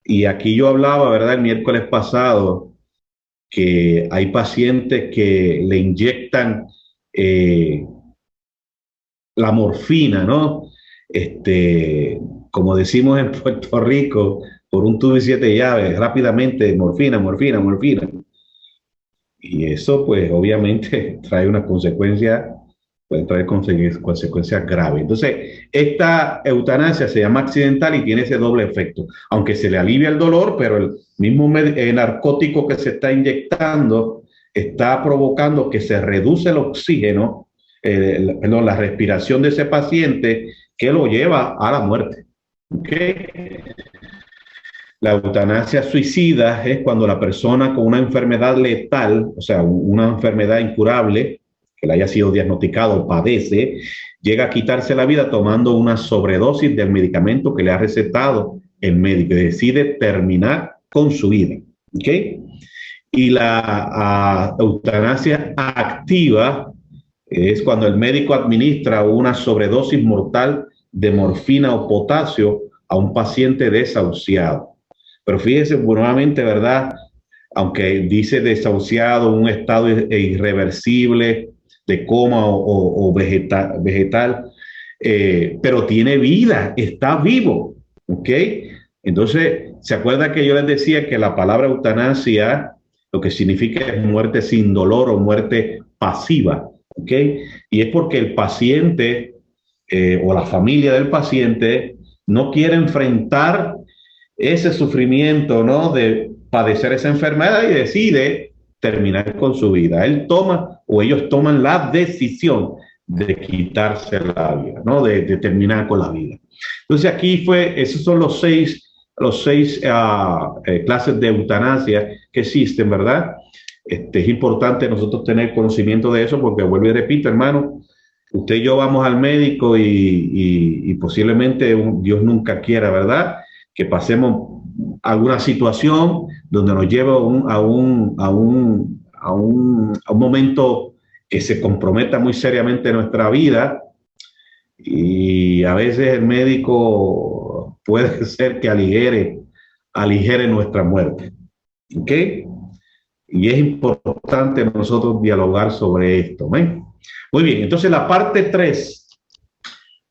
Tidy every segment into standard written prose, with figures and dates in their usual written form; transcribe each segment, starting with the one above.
Y aquí yo hablaba, ¿verdad? El miércoles pasado, que hay pacientes que le inyectan eh, la morfina, ¿no? Este, como decimos en Puerto Rico, por un tubo y siete llaves, rápidamente, morfina, morfina, morfina. Y eso, pues, obviamente trae una consecuencia, puede traer consecuencias graves. Entonces, esta eutanasia se llama accidental y tiene ese doble efecto. Aunque se le alivia el dolor, pero el mismo narcótico que se está inyectando está provocando que se reduce el oxígeno, perdón, la respiración de ese paciente, que lo lleva a la muerte. ¿Okay? La eutanasia suicida es cuando la persona con una enfermedad letal, o sea, una enfermedad incurable, que le haya sido diagnosticado, padece, llega a quitarse la vida tomando una sobredosis del medicamento que le ha recetado el médico y decide terminar con su vida. ¿Okay? Y la eutanasia activa es cuando el médico administra una sobredosis mortal de morfina o potasio a un paciente desahuciado. Pero fíjese, nuevamente, ¿verdad? Aunque dice desahuciado, un estado irreversible de coma o vegetal, pero tiene vida, está vivo, ¿ok? Entonces, ¿se acuerda que yo les decía que la palabra eutanasia lo que significa es muerte sin dolor o muerte pasiva, ¿ok? Y es porque el paciente o la familia del paciente no quiere enfrentar ese sufrimiento, ¿no? De padecer esa enfermedad y decide terminar con su vida. Él toma o ellos toman la decisión de quitarse la vida, ¿no? De terminar con la vida. Entonces aquí esos son los seis clases de eutanasia que existen, ¿verdad? Es importante nosotros tener conocimiento de eso porque vuelvo y repito, hermano, usted y yo vamos al médico y posiblemente Dios nunca quiera, ¿verdad? Que pasemos alguna situación donde nos lleve a un momento que se comprometa muy seriamente nuestra vida y a veces el médico puede ser que aligere nuestra muerte. ¿Ok? Y es importante nosotros dialogar sobre esto. ¿Eh? Muy bien, entonces la parte 3.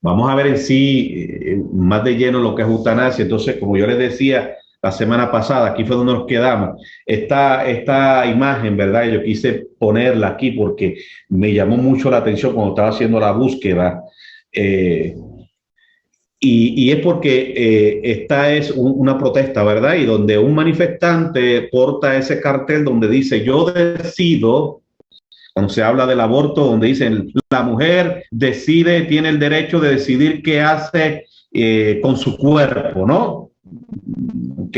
Vamos a ver en sí más de lleno lo que es eutanasia. Entonces, como yo les decía la semana pasada, aquí fue donde nos quedamos. Esta imagen, ¿verdad? Yo quise ponerla aquí porque me llamó mucho la atención cuando estaba haciendo la búsqueda. Eh, y es porque esta es una protesta, ¿verdad? Y donde un manifestante porta ese cartel donde dice, yo decido, cuando se habla del aborto, donde dicen la mujer decide, tiene el derecho de decidir qué hace con su cuerpo, ¿no? Ok,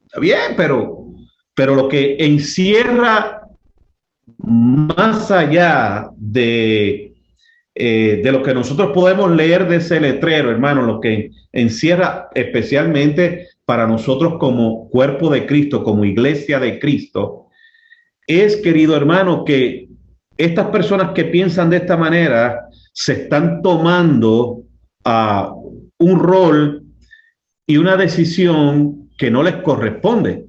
está bien, pero lo que encierra más allá de lo que nosotros podemos leer de ese letrero, hermano, lo que encierra especialmente para nosotros como cuerpo de Cristo, como iglesia de Cristo, es, querido hermano, que estas personas que piensan de esta manera se están tomando un rol y una decisión que no les corresponde.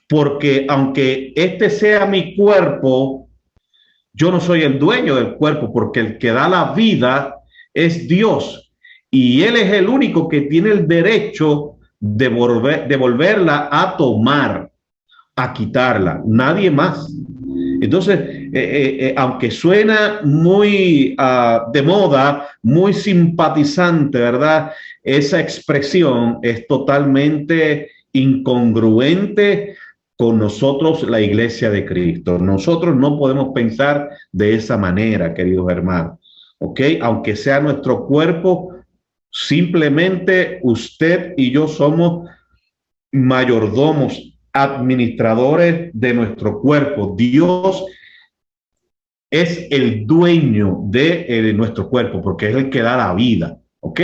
Porque aunque este sea mi cuerpo, yo no soy el dueño del cuerpo, porque el que da la vida es Dios. Y Él es el único que tiene el derecho de volverla a tomar, a quitarla, nadie más. Entonces, aunque suena muy de moda, muy simpatizante, ¿verdad? Esa expresión es totalmente incongruente con nosotros, la iglesia de Cristo. Nosotros no podemos pensar de esa manera, queridos hermanos. ¿Ok? Aunque sea nuestro cuerpo, simplemente usted y yo somos mayordomos, administradores de nuestro cuerpo. Dios es el dueño de nuestro cuerpo porque es el que da la vida. ¿Ok?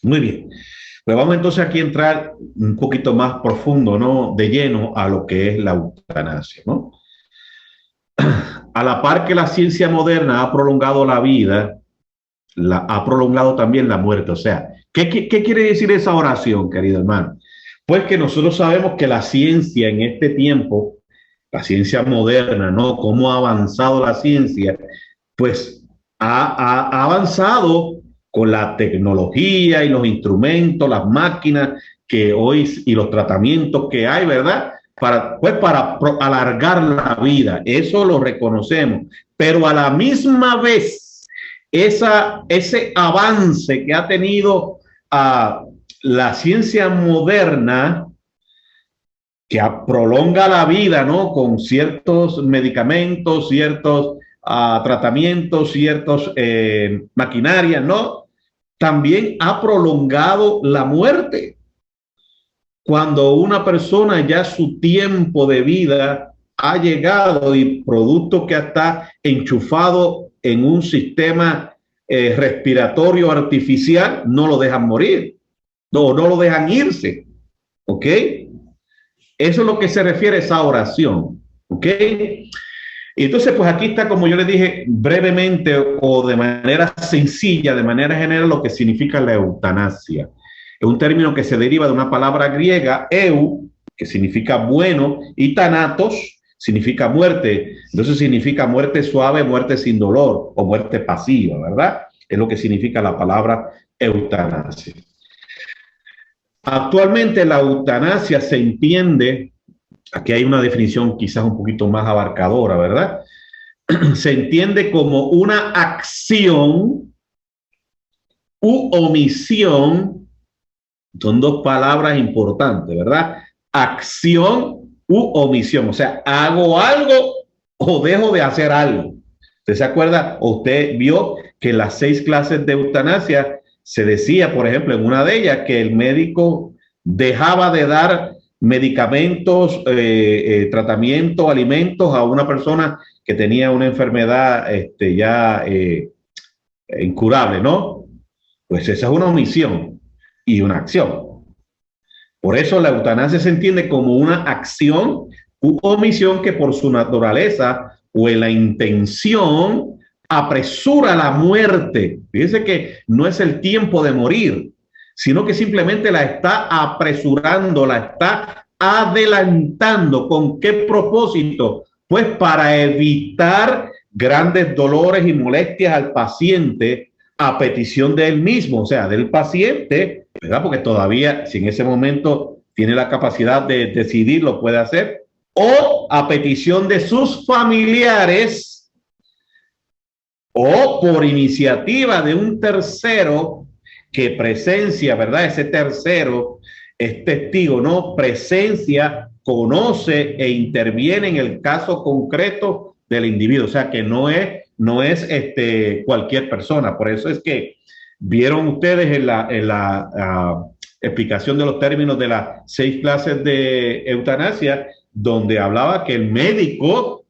Muy bien. Pues vamos entonces aquí a entrar un poquito más profundo, ¿no? De lleno a lo que es la eutanasia, ¿no? A la par que la ciencia moderna ha prolongado la vida, ha prolongado también la muerte. O sea, ¿Qué quiere decir esa oración, querido hermano? Pues que nosotros sabemos que la ciencia en este tiempo, la ciencia moderna, ¿no? Cómo ha avanzado la ciencia, pues ha avanzado con la tecnología y los instrumentos, las máquinas que hoy y los tratamientos que hay, ¿verdad? Para alargar la vida, eso lo reconocemos, pero a la misma vez, ese avance que ha tenido la ciencia moderna, que prolonga la vida, ¿no? Con ciertos medicamentos, ciertos tratamientos, ciertos maquinarias, ¿no? También ha prolongado la muerte. Cuando una persona ya su tiempo de vida ha llegado y producto que está enchufado en un sistema respiratorio artificial, no lo dejan morir, no lo dejan irse, ¿ok? Eso es lo que se refiere a esa oración, ¿ok? Y entonces, pues aquí está, como yo les dije brevemente o de manera sencilla, de manera general, lo que significa la eutanasia. Es un término que se deriva de una palabra griega, eu, que significa bueno, y thanatos significa muerte. Entonces significa muerte suave, muerte sin dolor o muerte pasiva, ¿verdad? Es lo que significa la palabra eutanasia. Actualmente la eutanasia se entiende, aquí hay una definición quizás un poquito más abarcadora, ¿verdad? Se entiende como una acción u omisión, son dos palabras importantes, ¿verdad? Acción u omisión, o sea, hago algo o dejo de hacer algo. ¿Usted se acuerda? Usted vio que en las 6 clases de eutanasia se decía, por ejemplo, en una de ellas, que el médico dejaba de dar medicamentos, tratamiento, alimentos a una persona que tenía una enfermedad ya incurable, ¿no? Pues esa es una omisión y una acción. Por eso la eutanasia se entiende como una acción u omisión que por su naturaleza o en la intención apresura la muerte. Fíjense que no es el tiempo de morir, sino que simplemente la está apresurando, la está adelantando. ¿Con qué propósito? Pues para evitar grandes dolores y molestias al paciente a petición de él mismo, o sea, del paciente, ¿verdad? Porque todavía, si en ese momento tiene la capacidad de decidir, lo puede hacer, o a petición de sus familiares, o por iniciativa de un tercero que presencia, ¿verdad? Ese tercero es testigo, ¿no? Presencia, conoce e interviene en el caso concreto del individuo, o sea, que no es cualquier persona. Por eso es que vieron ustedes en la explicación de los términos de las 6 clases de eutanasia, donde hablaba que el médico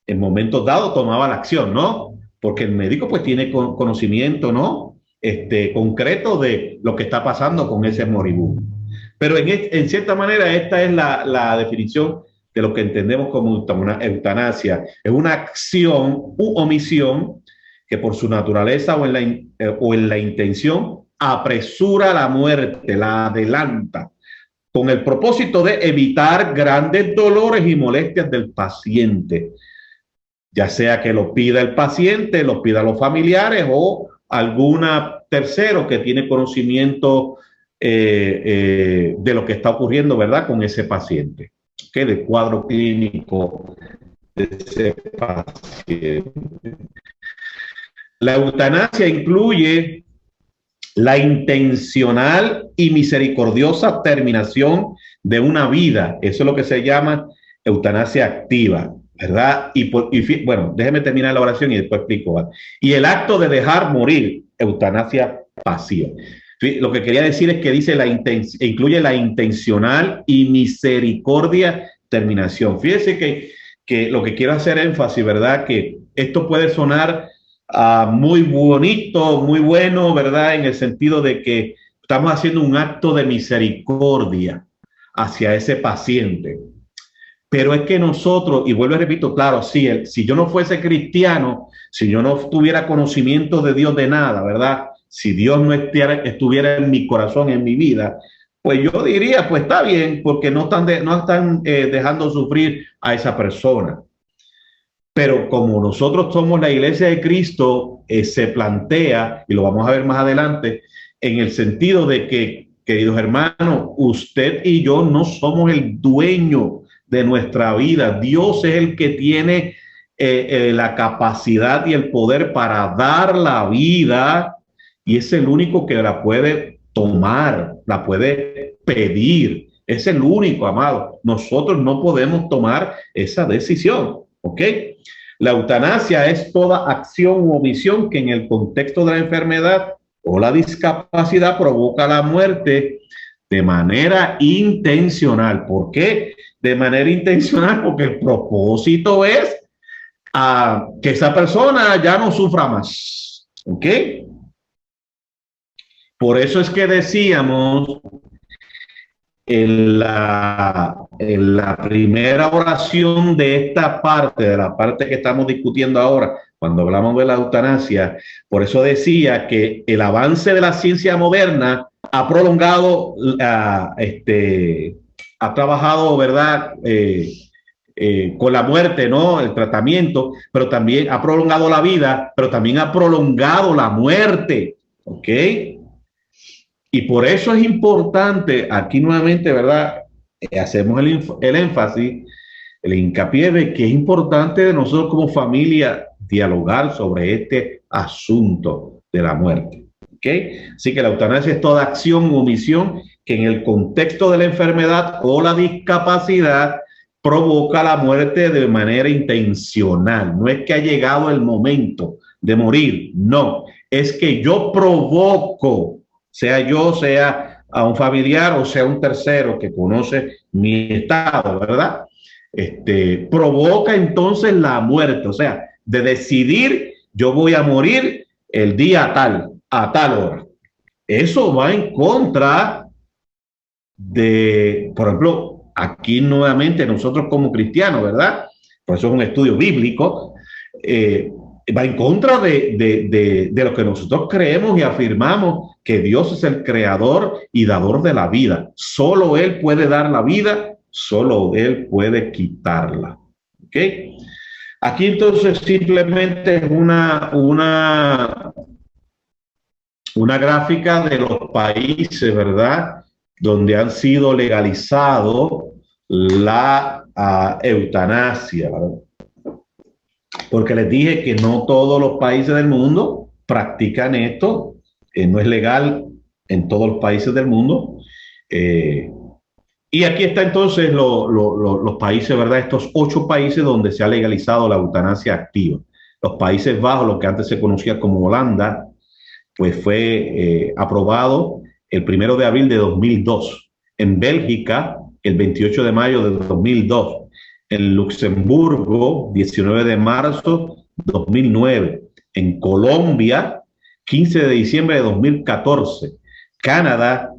en momentos dados tomaba la acción, ¿no? Porque el médico pues tiene conocimiento, ¿no? Concreto de lo que está pasando con ese moribundo. Pero en cierta manera esta es la definición de lo que entendemos como una eutanasia. Es una acción u omisión que por su naturaleza o en la intención apresura la muerte, la adelanta, con el propósito de evitar grandes dolores y molestias del paciente, ya sea que lo pida el paciente, lo pida los familiares o alguna tercero que tiene conocimiento de lo que está ocurriendo, ¿verdad? Con ese paciente, ¿okay? Del cuadro clínico de ese paciente. La eutanasia incluye la intencional y misericordiosa terminación de una vida. Eso es lo que se llama eutanasia activa, ¿verdad? Bueno, déjeme terminar la oración y después explico, ¿vale? Y el acto de dejar morir, eutanasia pasiva. Lo que quería decir es que dice incluye la intencional y misericordia terminación. Fíjese que lo que quiero hacer énfasis, ¿verdad? Que esto puede sonar muy bonito, muy bueno, ¿verdad? En el sentido de que estamos haciendo un acto de misericordia hacia ese paciente. Pero es que nosotros, y vuelvo y repito, claro, si yo no fuese cristiano, si yo no tuviera conocimiento de Dios de nada, ¿verdad? si Dios no estuviera en mi corazón, en mi vida, pues yo diría, pues está bien, porque no están dejando sufrir a esa persona. Pero como nosotros somos la iglesia de Cristo, se plantea, y lo vamos a ver más adelante, en el sentido de que, queridos hermanos, usted y yo no somos el dueño de nuestra vida. Dios es el que tiene la capacidad y el poder para dar la vida, y es el único que la puede tomar, la puede pedir. Es el único, amado. Nosotros no podemos tomar esa decisión, ¿ok? La eutanasia es toda acción u omisión que en el contexto de la enfermedad o la discapacidad provoca la muerte de manera intencional. ¿Por qué? De manera intencional, porque el propósito es que esa persona ya no sufra más. ¿Ok? Por eso es que decíamos en la primera oración de esta parte, de la parte que estamos discutiendo ahora, cuando hablamos de la eutanasia, por eso decía que el avance de la ciencia moderna ha prolongado, ha trabajado, ¿verdad? Con la muerte, ¿no? El tratamiento, pero también ha prolongado la vida, pero también ha prolongado la muerte, ¿ok? Y por eso es importante, aquí nuevamente, ¿verdad? Hacemos el énfasis, el hincapié de que es importante de nosotros como familia dialogar sobre este asunto de la muerte. ¿Ok? Así que la eutanasia es toda acción o omisión que en el contexto de la enfermedad o la discapacidad provoca la muerte de manera intencional. No es que ha llegado el momento de morir, no, es que yo provoco, sea yo, sea a un familiar o sea un tercero que conoce mi estado, ¿verdad? Provoca entonces la muerte, o sea, de decidir yo voy a morir el día tal, a tal hora. Eso va en contra de, por ejemplo, aquí nuevamente nosotros como cristianos, ¿verdad? Por eso es un estudio bíblico, va en contra de lo que nosotros creemos y afirmamos, que Dios es el creador y dador de la vida. Solo Él puede dar la vida, solo Él puede quitarla. ¿Ok? Aquí entonces simplemente es una gráfica de los países, ¿verdad?, donde han sido legalizado la eutanasia, ¿verdad? Porque les dije que no todos los países del mundo practican esto, no es legal en todos los países del mundo. Y aquí está entonces los países, ¿verdad? Estos 8 países donde se ha legalizado la eutanasia activa. Los Países Bajos, lo que antes se conocía como Holanda, pues fue aprobado el 1 de abril de 2002. En Bélgica, el 28 de mayo de 2002. En Luxemburgo, 19 de marzo de 2009. En Colombia, 15 de diciembre de 2014. Canadá,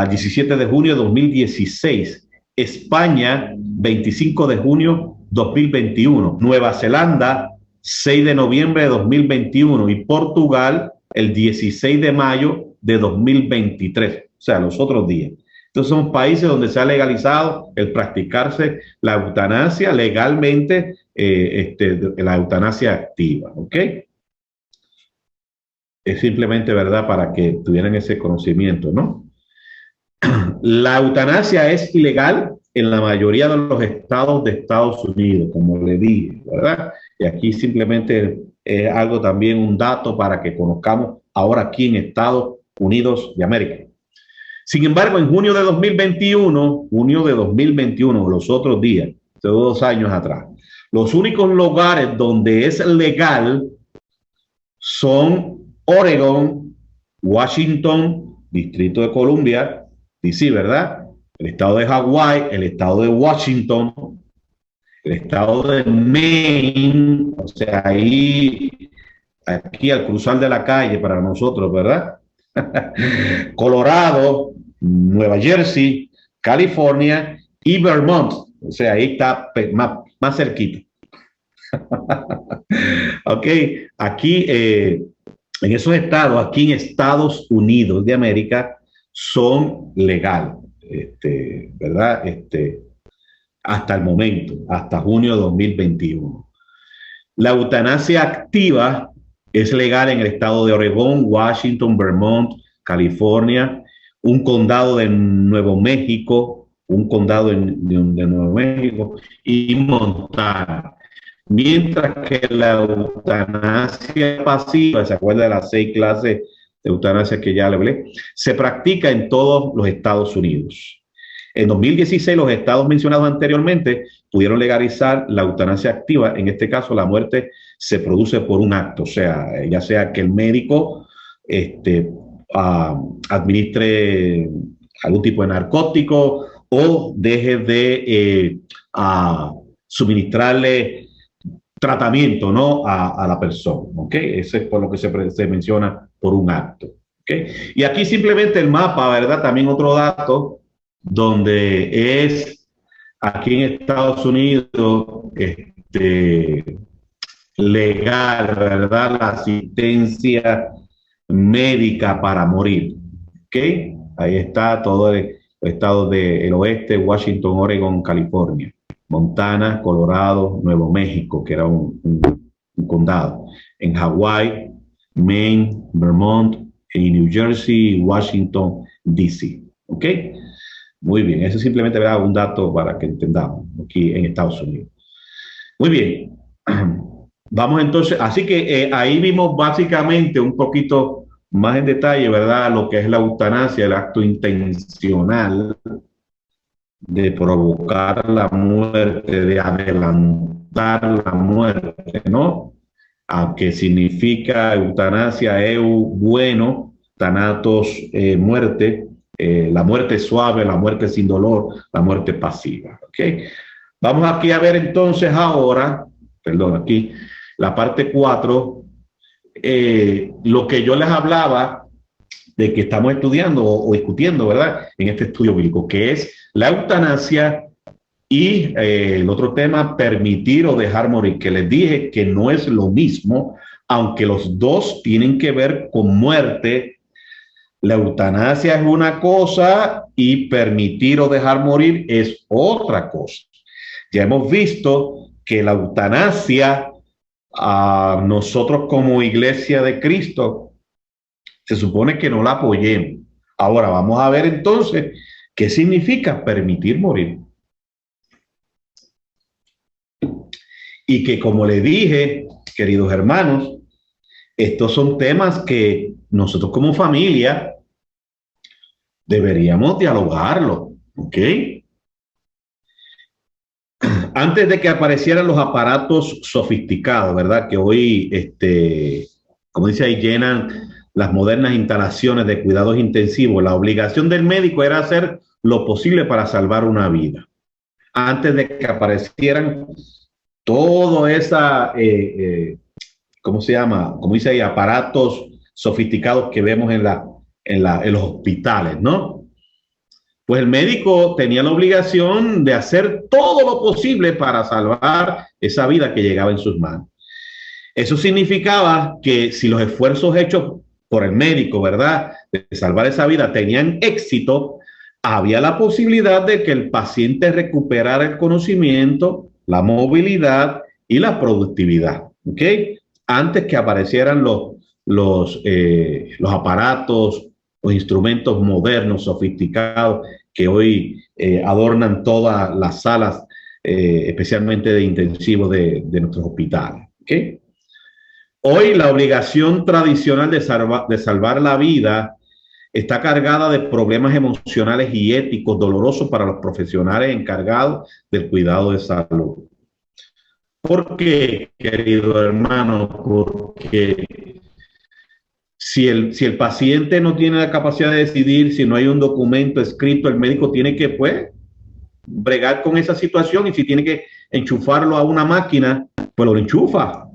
17 de junio de 2016. España, 25 de junio de 2021. Nueva Zelanda, 6 de noviembre de 2021. Y Portugal, el 16 de mayo de 2023, o sea, los otros días. Entonces son países donde se ha legalizado el practicarse la eutanasia legalmente, la eutanasia activa, ¿ok? Es simplemente, ¿verdad?, para que tuvieran ese conocimiento, ¿no? La eutanasia es ilegal en la mayoría de los estados de Estados Unidos, como le dije, ¿verdad? Y aquí simplemente algo también, un dato para que conozcamos ahora aquí en Estados Unidos de América. Sin embargo, en junio de 2021, los otros días, de 2 años atrás, los únicos lugares donde es legal son Oregon, Washington, Distrito de Columbia, DC, ¿verdad? El estado de Hawái, el estado de Washington, el estado de Maine, o sea, ahí, aquí al cruzar de la calle para nosotros, ¿verdad? Colorado, Nueva Jersey, California y Vermont, o sea, ahí está más cerquita. Ok, aquí en esos estados, aquí en Estados Unidos de América, son legales, ¿verdad? Hasta el momento, hasta junio de 2021. La eutanasia activa es legal en el estado de Oregón, Washington, Vermont, California, un condado de Nuevo México, un condado de Nuevo México y Montana. Mientras que la eutanasia pasiva, ¿se acuerda de las 6 clases de eutanasia que ya le hablé? Se practica en todos los Estados Unidos. En 2016, los estados mencionados anteriormente pudieron legalizar la eutanasia activa. En este caso, la muerte se produce por un acto, o sea, ya sea que el médico administre algún tipo de narcótico o deje de suministrarle tratamiento, ¿no? a la persona, ¿ok? Eso es por lo que se menciona por un acto, ¿ok? Y aquí simplemente el mapa, ¿verdad? También otro dato, donde es aquí en Estados Unidos legal, ¿verdad? La asistencia médica para morir, ¿ok? Ahí está todo el estado del oeste, Washington, Oregon, California, Montana, Colorado, Nuevo México, que era un condado, en Hawái, Maine, Vermont, en New Jersey, Washington, D.C., ¿ok? Muy bien, eso simplemente era un dato para que entendamos aquí en Estados Unidos. Muy bien, vamos entonces, así que ahí vimos básicamente un poquito más en detalle, ¿verdad? Lo que es la eutanasia, el acto intencional de provocar la muerte, de adelantar la muerte, ¿no? Aunque significa eutanasia, bueno, thanatos, muerte, la muerte suave, la muerte sin dolor, la muerte pasiva, ¿ok? Vamos aquí a ver entonces ahora, perdón, aquí, la parte 4, lo que yo les hablaba de que estamos estudiando o discutiendo, ¿verdad? En este estudio bíblico, que es la eutanasia y el otro tema, permitir o dejar morir, que les dije que no es lo mismo, aunque los dos tienen que ver con muerte. La eutanasia es una cosa y permitir o dejar morir es otra cosa. Ya hemos visto que la eutanasia, a nosotros como Iglesia de Cristo, se supone que no la apoyemos. Ahora vamos a ver entonces qué significa permitir morir. Y que, como le dije, queridos hermanos, estos son temas que nosotros como familia deberíamos dialogarlo, ¿ok? Antes de que aparecieran los aparatos sofisticados, ¿verdad? Que hoy, como dice ahí, llenan las modernas instalaciones de cuidados intensivos. La obligación del médico era hacer lo posible para salvar una vida. Antes de que aparecieran todo esa, ¿cómo se llama? Como dice ahí, aparatos sofisticados que vemos en los hospitales, ¿no? Pues el médico tenía la obligación de hacer todo lo posible para salvar esa vida que llegaba en sus manos. Eso significaba que si los esfuerzos hechos por el médico, ¿verdad?, de salvar esa vida tenían éxito, había la posibilidad de que el paciente recuperara el conocimiento, la movilidad y la productividad, ¿ok? Antes que aparecieran los aparatos, los instrumentos modernos, sofisticados, que hoy adornan todas las salas, especialmente de intensivos de nuestros hospitales, ¿ok? Hoy la obligación tradicional de salvar la vida está cargada de problemas emocionales y éticos dolorosos para los profesionales encargados del cuidado de salud. ¿Por qué, querido hermano? Porque si el paciente no tiene la capacidad de decidir, si no hay un documento escrito, el médico tiene que, pues, bregar con esa situación, y si tiene que enchufarlo a una máquina, pues lo enchufa.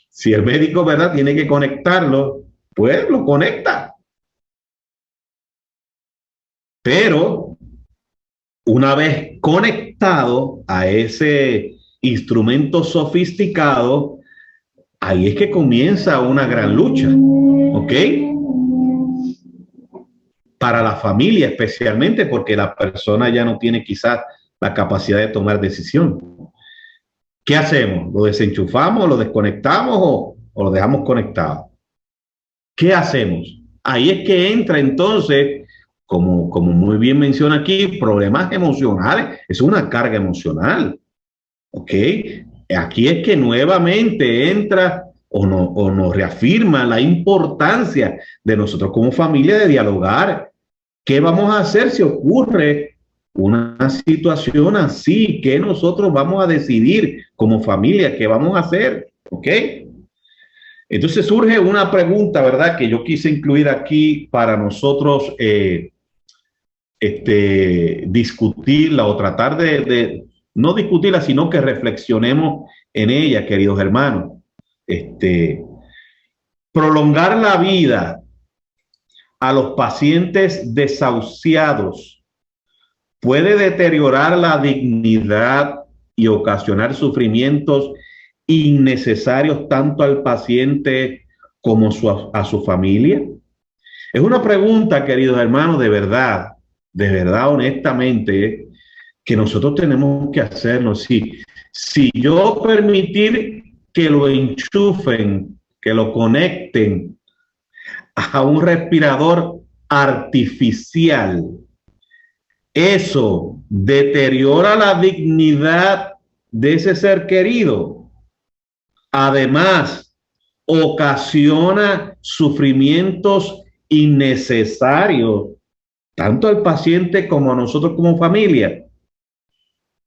Si el médico, ¿verdad?, tiene que conectarlo, pues lo conecta. Pero una vez conectado a ese instrumentos sofisticados, ahí es que comienza una gran lucha, ¿ok? Para la familia especialmente, porque la persona ya no tiene quizás la capacidad de tomar decisión. ¿Qué hacemos? ¿Lo desenchufamos, lo desconectamos o lo dejamos conectado? ¿Qué hacemos? Ahí es que entra entonces, como muy bien menciona aquí, problemas emocionales. Es una carga emocional, ¿ok? Aquí es que nuevamente entra o nos reafirma la importancia de nosotros como familia de dialogar. ¿Qué vamos a hacer si ocurre una situación así? ¿Qué nosotros vamos a decidir como familia? ¿Qué vamos a hacer? ¿Ok? Entonces surge una pregunta, ¿verdad? Que yo quise incluir aquí para nosotros discutirla o tratar no discutirla, sino que reflexionemos en ella, queridos hermanos. Prolongar la vida a los pacientes desahuciados puede deteriorar la dignidad y ocasionar sufrimientos innecesarios tanto al paciente como a su familia. Es una pregunta, queridos hermanos, de verdad, honestamente, que nosotros tenemos que hacernos. Si yo permitir que lo enchufen, que lo conecten a un respirador artificial, eso deteriora la dignidad de ese ser querido. Además, ocasiona sufrimientos innecesarios, tanto al paciente como a nosotros como familia.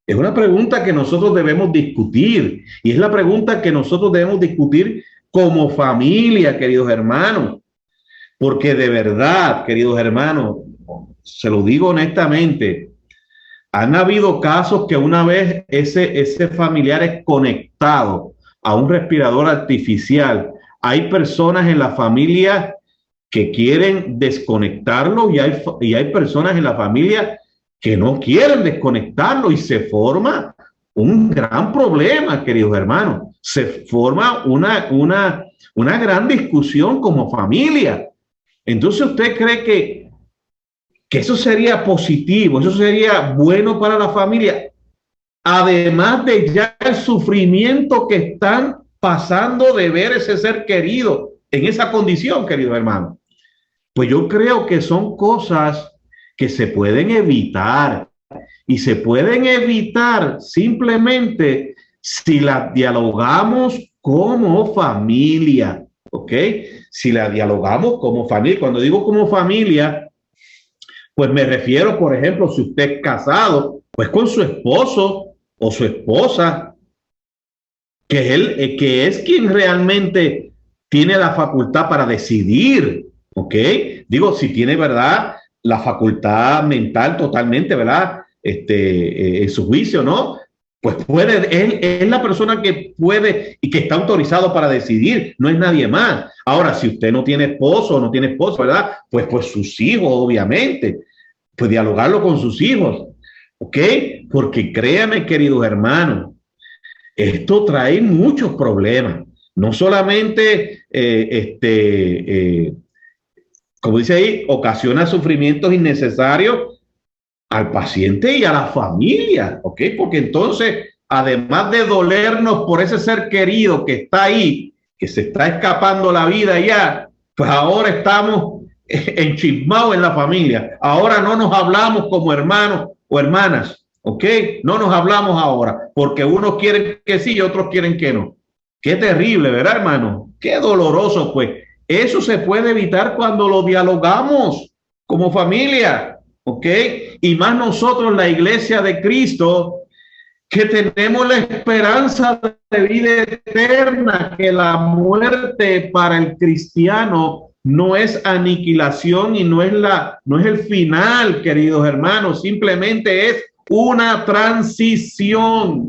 Es una pregunta que nosotros debemos discutir, y es la pregunta que nosotros debemos discutir como familia, queridos hermanos, porque de verdad, queridos hermanos, se lo digo honestamente, han habido casos que una vez ese familiar es conectado a un respirador artificial, hay personas en la familia que quieren desconectarlo y hay personas en la familia que no quieren desconectarlo y se forma un gran problema, queridos hermanos. Se forma una gran discusión como familia. Entonces, ¿usted cree que eso sería positivo, eso sería bueno para la familia? Además de ya el sufrimiento que están pasando de ver ese ser querido en esa condición, queridos hermanos. Pues yo creo que son cosas que se pueden evitar y se pueden evitar simplemente si las dialogamos como familia, ¿ok? Si la dialogamos como familia. Cuando digo como familia, pues me refiero, por ejemplo, si usted es casado, pues con su esposo o su esposa, que es quien realmente tiene la facultad para decidir, ¿ok? Digo, si tiene, ¿verdad?, la facultad mental totalmente, ¿verdad?, en su juicio, ¿no? Pues es la persona que puede y que está autorizado para decidir, no es nadie más. Ahora, si usted no tiene esposo o no tiene esposa, ¿verdad?, pues sus hijos, obviamente, pues dialogarlo con sus hijos, ¿ok? Porque créanme, queridos hermanos, esto trae muchos problemas. No solamente, como dice ahí, ocasiona sufrimientos innecesarios al paciente y a la familia, ¿ok? Porque entonces, además de dolernos por ese ser querido que está ahí, que se está escapando la vida ya, pues ahora estamos enchismados en la familia. Ahora no nos hablamos como hermanos o hermanas, ¿ok? No nos hablamos ahora, porque unos quieren que sí y otros quieren que no. Qué terrible, ¿verdad, hermano? Qué doloroso, pues. Eso se puede evitar cuando lo dialogamos como familia, ¿ok? Y más nosotros, la Iglesia de Cristo, que tenemos la esperanza de vida eterna, que la muerte para el cristiano no es aniquilación y no es el final, queridos hermanos, simplemente es una transición,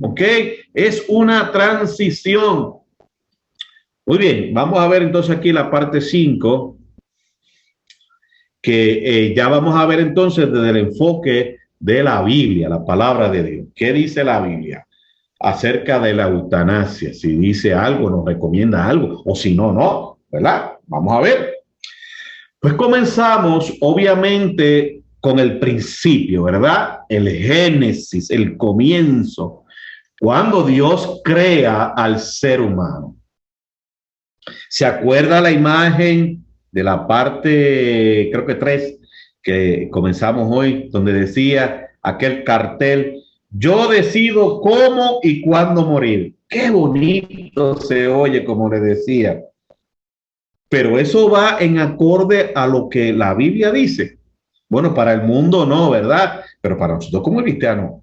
¿ok? Es una transición. Muy bien, vamos a ver entonces aquí la parte 5, que ya vamos a ver entonces desde el enfoque de la Biblia, la palabra de Dios. ¿Qué dice la Biblia? acerca de la eutanasia. Si dice algo, nos recomienda algo, o si no, no, ¿verdad? Vamos a ver. Pues comenzamos, obviamente, con el principio, ¿verdad? El Génesis, el comienzo, cuando Dios crea al ser humano. ¿Se acuerda la imagen de la parte, creo que 3, que comenzamos hoy, donde decía aquel cartel: yo decido cómo y cuándo morir? Qué bonito se oye, como le decía. Pero eso va en acorde a lo que la Biblia dice. Bueno, para el mundo no, ¿verdad? Pero para nosotros como cristianos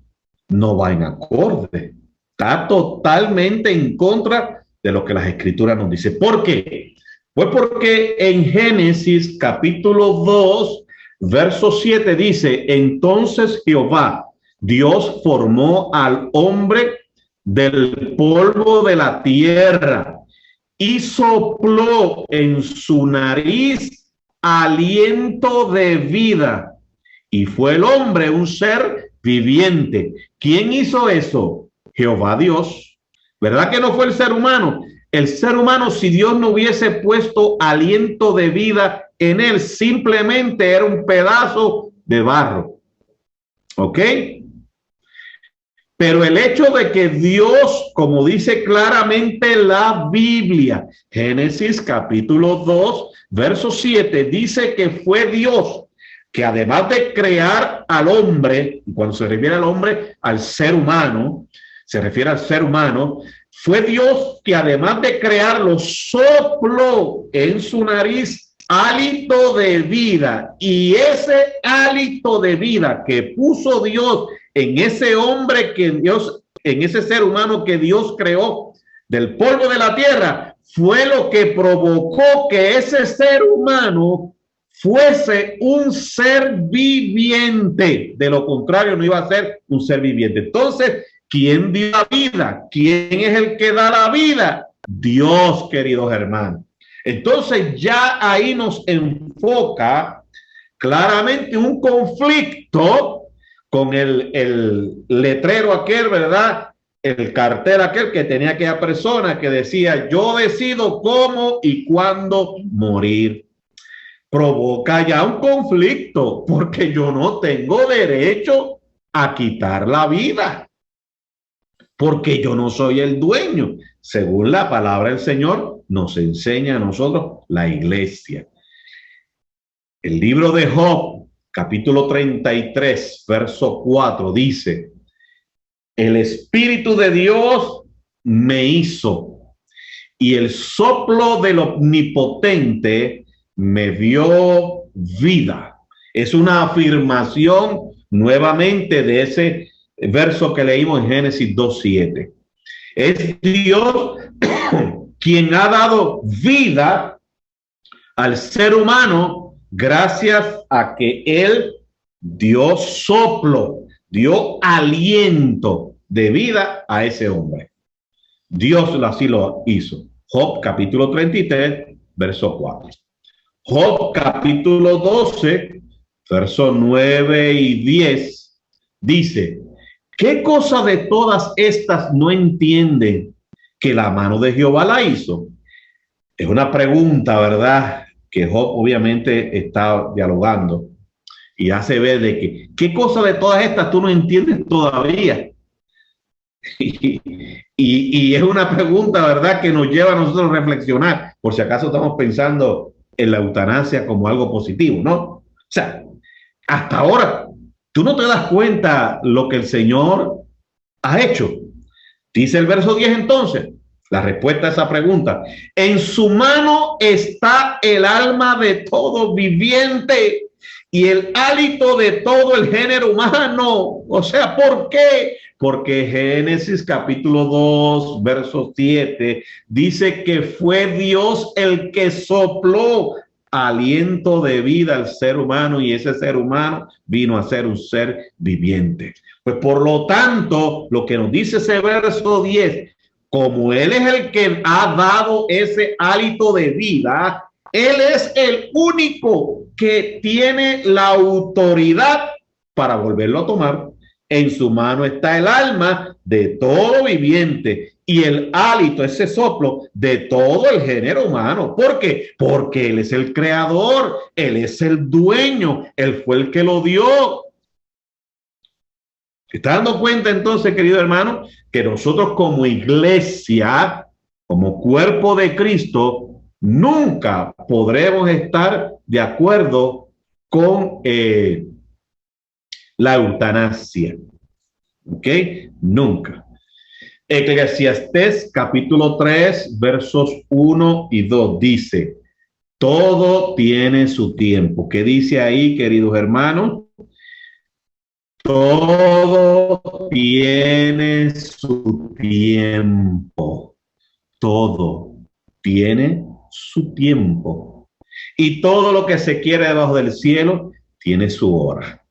no va en acorde. Está totalmente en contra de lo que las Escrituras nos dicen. ¿Por qué? Pues porque en Génesis capítulo 2, verso 7 dice: entonces Jehová, Dios, formó al hombre del polvo de la tierra y sopló en su nariz aliento de vida, y fue el hombre un ser viviente. ¿Quién hizo eso? Jehová Dios. ¿Verdad que no fue el ser humano? El ser humano, si Dios no hubiese puesto aliento de vida en él, simplemente era un pedazo de barro. ¿Ok? Pero el hecho de que Dios, como dice claramente la Biblia, Génesis capítulo 2, verso 7, dice que fue Dios que, además de crear al hombre, y cuando se refiere al hombre, al ser humano, se refiere al ser humano, fue Dios que, además de crearlo, sopló en su nariz hálito de vida. Y ese hálito de vida que puso Dios en ese hombre que Dios, en ese ser humano que Dios creó del polvo de la tierra, fue lo que provocó que ese ser humano fuese un ser viviente. De lo contrario, no iba a ser un ser viviente. Entonces, ¿quién dio la vida? ¿Quién es el que da la vida? Dios, queridos hermanos. Entonces, ya ahí nos enfoca claramente un conflicto con el letrero aquel, ¿verdad? El cartel aquel que tenía aquella persona que decía: yo decido cómo y cuándo morir. Provoca ya un conflicto, porque yo no tengo derecho a quitar la vida, porque yo no soy el dueño, según la palabra del Señor nos enseña a nosotros la iglesia. El libro de Job, capítulo 33, verso 4, dice: el Espíritu de Dios me hizo, y el soplo del Omnipotente me dio vida. Es una afirmación nuevamente de ese verso que leímos en Génesis 2:7. Es Dios quien ha dado vida al ser humano gracias a que Él dio soplo, dio aliento de vida a ese hombre. Dios así lo hizo. Job capítulo 33, verso 4. Job capítulo 12, verso 9 y 10 dice: ¿qué cosa de todas estas no entienden que la mano de Jehová la hizo? Es una pregunta, ¿verdad?, que Job obviamente está dialogando y hace ver de que ¿qué cosa de todas estas tú no entiendes todavía? Y es una pregunta, ¿verdad?, que nos lleva a nosotros a reflexionar, por si acaso estamos pensando en la eutanasia como algo positivo, ¿no? O sea, hasta ahora tú no te das cuenta lo que el Señor ha hecho. Dice el verso 10 entonces, la respuesta a esa pregunta: en su mano está el alma de todo viviente y el hálito de todo el género humano. O sea, ¿por qué? Porque Génesis capítulo 2, verso 7 dice que fue Dios el que sopló aliento de vida al ser humano, y ese ser humano vino a ser un ser viviente. Pues por lo tanto, lo que nos dice ese verso 10, como Él es el que ha dado ese hálito de vida, Él es el único que tiene la autoridad para volverlo a tomar. En su mano está el alma de todo viviente y el hálito, ese soplo, de todo el género humano. ¿Por qué? Porque Él es el creador, Él es el dueño, Él fue el que lo dio. ¿Se está dando cuenta entonces, querido hermano, que nosotros como iglesia, como cuerpo de Cristo, nunca podremos estar de acuerdo con la eutanasia? ¿Ok? Nunca. Eclesiastés capítulo 3 versos 1 y 2 dice: todo tiene su tiempo. ¿Qué dice ahí, queridos hermanos? Todo tiene su tiempo. Todo tiene su tiempo. Y todo lo que se quiere debajo del cielo tiene su hora.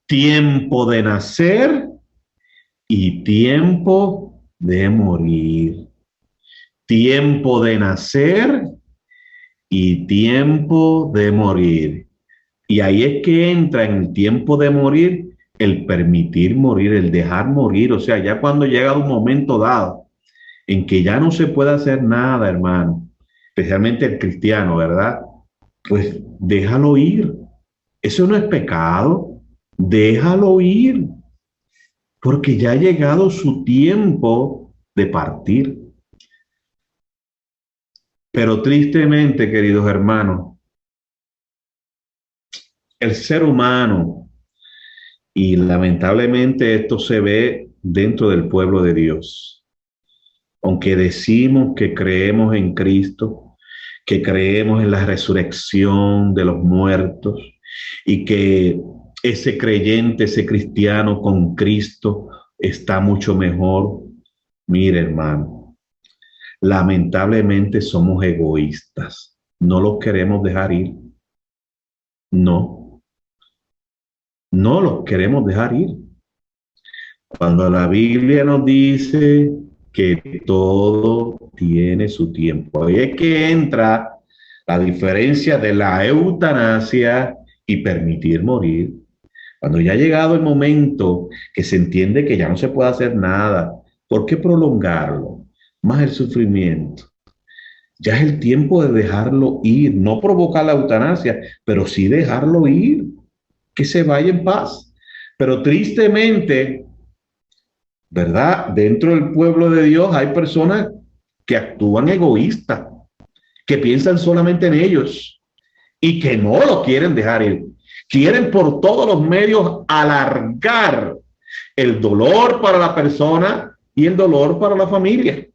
Tiempo de nacer y tiempo de morir. Tiempo de nacer y tiempo de morir. Y ahí es que entra en el tiempo de morir el permitir morir, el dejar morir. O sea, ya cuando llega un momento dado en que ya no se puede hacer nada, hermano, especialmente el cristiano, ¿verdad? Pues déjalo ir. Eso no es pecado. Déjalo ir, porque ya ha llegado su tiempo de partir. Pero tristemente, queridos hermanos, el ser humano, y lamentablemente esto se ve dentro del pueblo de Dios, aunque decimos que creemos en Cristo, que creemos en la resurrección de los muertos y que ese creyente, ese cristiano con Cristo está mucho mejor. Mire, hermano, lamentablemente somos egoístas. No los queremos dejar ir. No, no los queremos dejar ir. Cuando la Biblia nos dice que todo tiene su tiempo, ahí es que entra la diferencia de la eutanasia y permitir morir. Cuando ya ha llegado el momento que se entiende que ya no se puede hacer nada, ¿por qué prolongarlo? Más el sufrimiento. Ya es el tiempo de dejarlo ir, no provocar la eutanasia, pero sí dejarlo ir, que se vaya en paz. Pero tristemente, ¿verdad? Dentro del pueblo de Dios hay personas que actúan egoístas, que piensan solamente en ellos y que no lo quieren dejar ir. Quieren por todos los medios alargar el dolor para la persona y el dolor para la familia.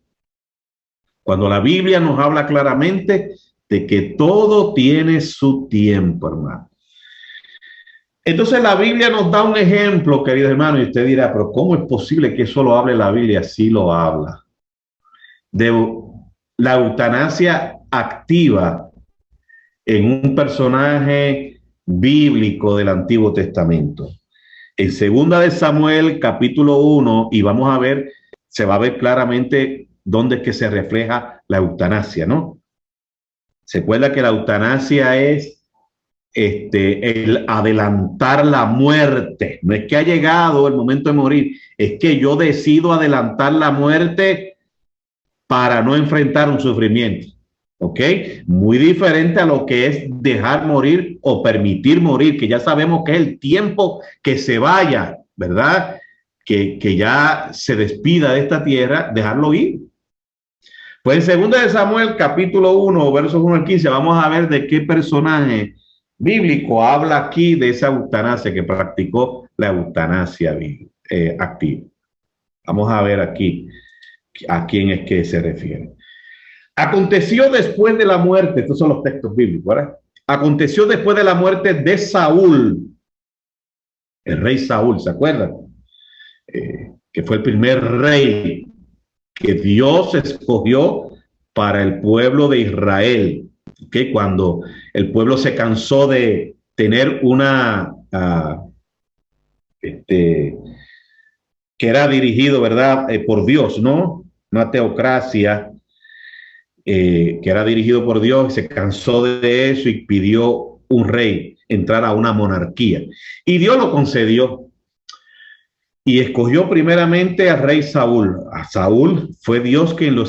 Cuando la Biblia nos habla claramente de que todo tiene su tiempo, hermano. Entonces la Biblia nos da un ejemplo, queridos hermanos, y usted dirá, pero ¿cómo es posible que eso lo hable la Biblia? Sí lo habla. De la eutanasia activa en un personaje bíblico del Antiguo Testamento. En segunda de Samuel, capítulo 1, y vamos a ver, se va a ver claramente dónde es que se refleja la eutanasia, ¿no? Se acuerda que la eutanasia es el adelantar la muerte. No es que ha llegado el momento de morir, es que yo decido adelantar la muerte para no enfrentar un sufrimiento. ¿Ok? Muy diferente a lo que es dejar morir o permitir morir, que ya sabemos que es el tiempo que se vaya, ¿verdad? Que ya se despida de esta tierra, dejarlo ir. Pues en 2 de Samuel, capítulo 1, versos 1 al 15, vamos a ver de qué personaje bíblico habla aquí de esa eutanasia, que practicó la eutanasia activa. Vamos a ver aquí a quién es que se refiere. Aconteció después de la muerte, estos son los textos bíblicos, ¿verdad? Aconteció después de la muerte de Saúl, el rey Saúl, ¿se acuerdan? Que fue el primer rey que Dios escogió para el pueblo de Israel, que cuando el pueblo se cansó de tener una que era dirigido, ¿verdad? Por Dios, ¿no? Una teocracia que era dirigido por Dios, se cansó de eso y pidió un rey, entrar a una monarquía. Y Dios lo concedió. y escogió primeramente al rey Saúl. A Saúl fue Dios quien lo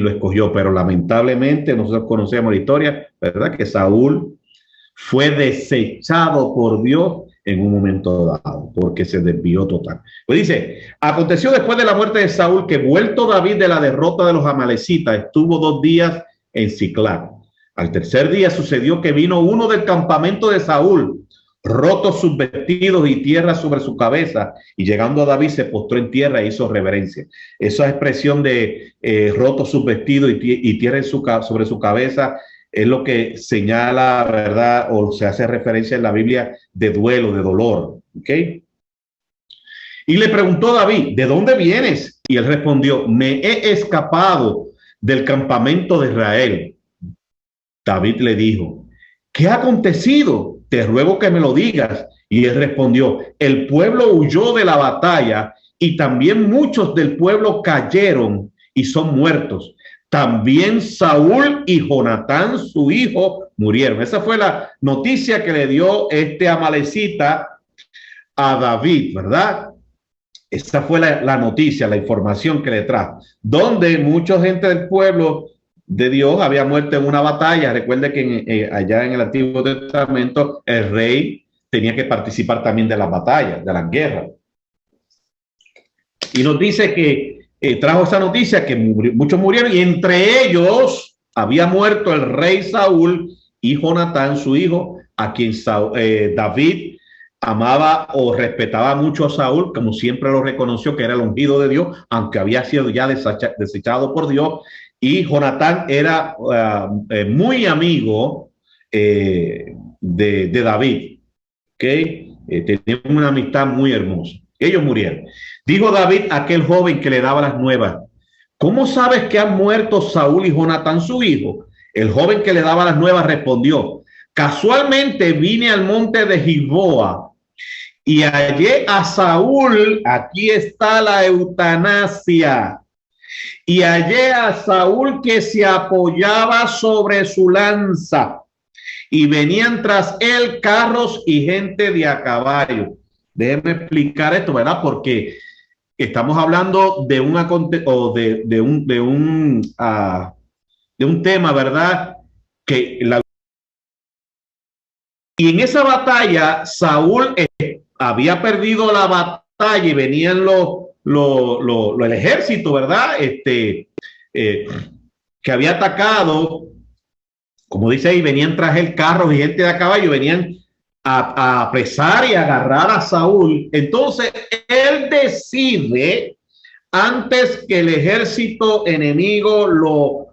escogió, pero lamentablemente nosotros conocemos la historia, ¿verdad? Que Saúl fue desechado por Dios en un momento dado, porque se desvió total. Pues dice, aconteció después de la muerte de Saúl que vuelto David de la derrota de los amalecitas, estuvo 2 días en Siclag. Al tercer día sucedió que vino uno del campamento de Saúl, rotos sus vestidos y tierra sobre su cabeza, y llegando a David se postró en tierra e hizo reverencia. Esa expresión de rotos sus vestidos y tierra sobre su cabeza es lo que señala, ¿verdad? O se hace referencia en la Biblia de duelo, de dolor. ¿Ok? Y le preguntó David, ¿de dónde vienes? Y él respondió, me he escapado del campamento de Israel. David le dijo, ¿qué ha acontecido? Te ruego que me lo digas. Y él respondió, el pueblo huyó de la batalla y también muchos del pueblo cayeron y son muertos. También Saúl y Jonatán, su hijo, murieron. Esa fue la noticia que le dio este amalecita a David, ¿verdad? Esa fue la noticia, la información que le trajo. Donde mucha gente del pueblo de Dios había muerto en una batalla. Recuerde que allá en el Antiguo Testamento el rey tenía que participar también de las batallas, de las guerras. Y nos dice que trajo esa noticia que muchos murieron y entre ellos había muerto el rey Saúl y Jonatán, su hijo, a quien David amaba o respetaba mucho a Saúl, como siempre lo reconoció que era el ungido de Dios, aunque había sido ya desechado por Dios. Y Jonatán era muy amigo de David, ¿okay? Tenían una amistad muy hermosa. Ellos murieron. Dijo David a aquel joven que le daba las nuevas, ¿cómo sabes que han muerto Saúl y Jonatán su hijo? El joven que le daba las nuevas respondió, casualmente vine al monte de Gilboa y hallé a Saúl, aquí está la eutanasia, y hallé a Saúl que se apoyaba sobre su lanza y venían tras él carros y gente de a caballo. Déjeme explicar esto, ¿verdad? Porque estamos hablando de un tema, ¿verdad? Y en esa batalla Saúl había perdido la batalla y venían el ejército, ¿verdad? Que había atacado, como dice ahí, venían tras él carros y gente de a caballo, venían a apresar y agarrar a Saúl. Entonces él decide, antes que el ejército enemigo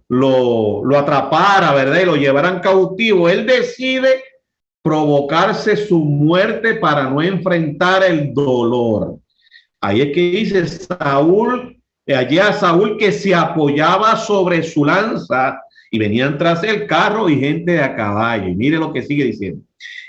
lo atrapara, ¿verdad? Y lo llevaran cautivo, él decide provocarse su muerte para no enfrentar el dolor. Ahí es que dice Saúl, allí a Saúl que se apoyaba sobre su lanza y venían tras el carro y gente de a caballo. Y mire lo que sigue diciendo.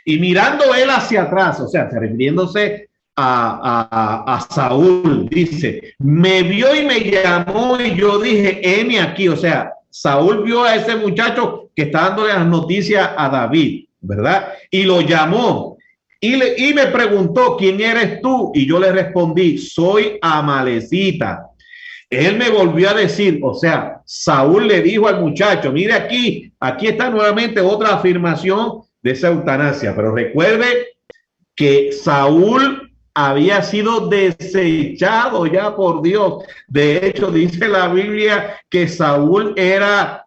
Y mirando él hacia atrás, o sea, refiriéndose a Saúl, dice, me vio y me llamó y yo dije, heme aquí. O sea, Saúl vio a ese muchacho que está dándole las noticias a David, ¿verdad? Y lo llamó y me preguntó, ¿quién eres tú? Y yo le respondí, soy amalecita. Él me volvió a decir, o sea, Saúl le dijo al muchacho, mire aquí está nuevamente otra afirmación de esa eutanasia, pero recuerde que Saúl había sido desechado ya por Dios. De hecho, dice la Biblia que Saúl era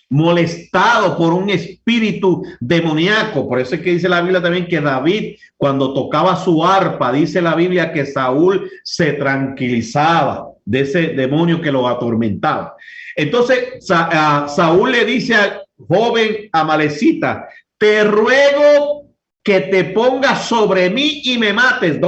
molestado por un espíritu demoníaco. Por eso es que dice la Biblia también que David, cuando tocaba su arpa, dice la Biblia que Saúl se tranquilizaba de ese demonio que lo atormentaba. Entonces Saúl le dice al joven amalecita, te ruego que te pongas sobre mí y me mates.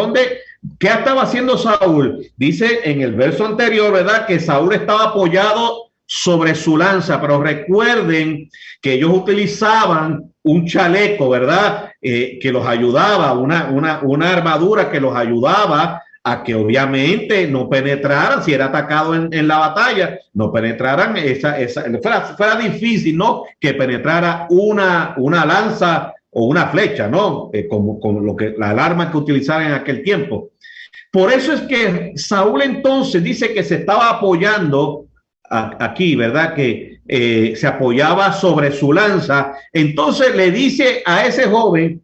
¿Qué estaba haciendo Saúl? Dice en el verso anterior, ¿verdad? Que Saúl estaba apoyado sobre su lanza, pero recuerden que ellos utilizaban un chaleco, ¿verdad? Que los ayudaba, una armadura que los ayudaba a que obviamente no penetraran, si era atacado en la batalla, no penetraran fuera difícil, ¿no? Que penetrara una lanza o una flecha, ¿no? Como la arma que utilizaban en aquel tiempo. Por eso es que Saúl entonces dice que se estaba apoyando aquí, ¿verdad? Que se apoyaba sobre su lanza. Entonces le dice a ese joven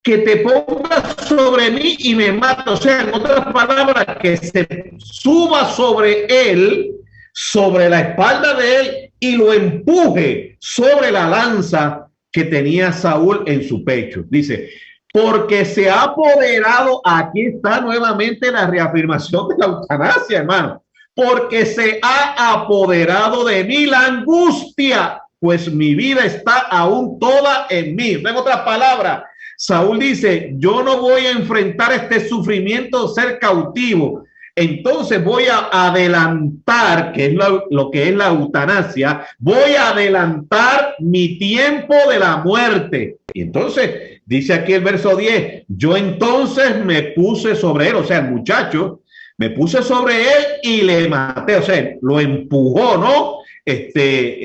que te pongas sobre mí y me mata. O sea, en otras palabras, que se suba sobre él, sobre la espalda de él y lo empuje sobre la lanza que tenía Saúl en su pecho. Dice, porque se ha apoderado, aquí está nuevamente la reafirmación de la eutanasia, hermano, porque se ha apoderado de mí la angustia, pues mi vida está aún toda en mí. En otras palabras, Saúl dice, yo no voy a enfrentar este sufrimiento de ser cautivo, entonces voy a adelantar, que es lo que es la eutanasia, voy a adelantar mi tiempo de la muerte. Y entonces, dice aquí el verso 10, yo entonces me puse sobre él, o sea, el muchacho, me puse sobre él y le maté, o sea, lo empujó, ¿no?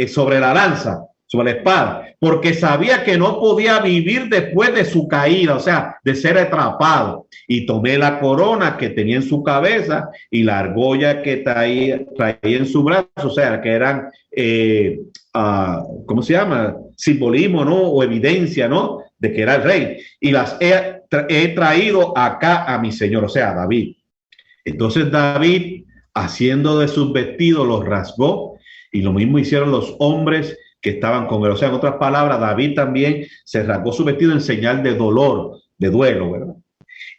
Sobre la lanza, sobre la espada, porque sabía que no podía vivir después de su caída, o sea, de ser atrapado. Y tomé la corona que tenía en su cabeza y la argolla que traía en su brazo, o sea, que eran, ¿cómo se llama? Simbolismo, ¿no? O evidencia, ¿no? De que era el rey. Y las he traído acá a mi señor, o sea, a David. Entonces David, haciendo de sus vestidos, los rasgó, y lo mismo hicieron los hombres que estaban con él. O sea, en otras palabras, David también se rasgó su vestido en señal de dolor, de duelo, ¿verdad?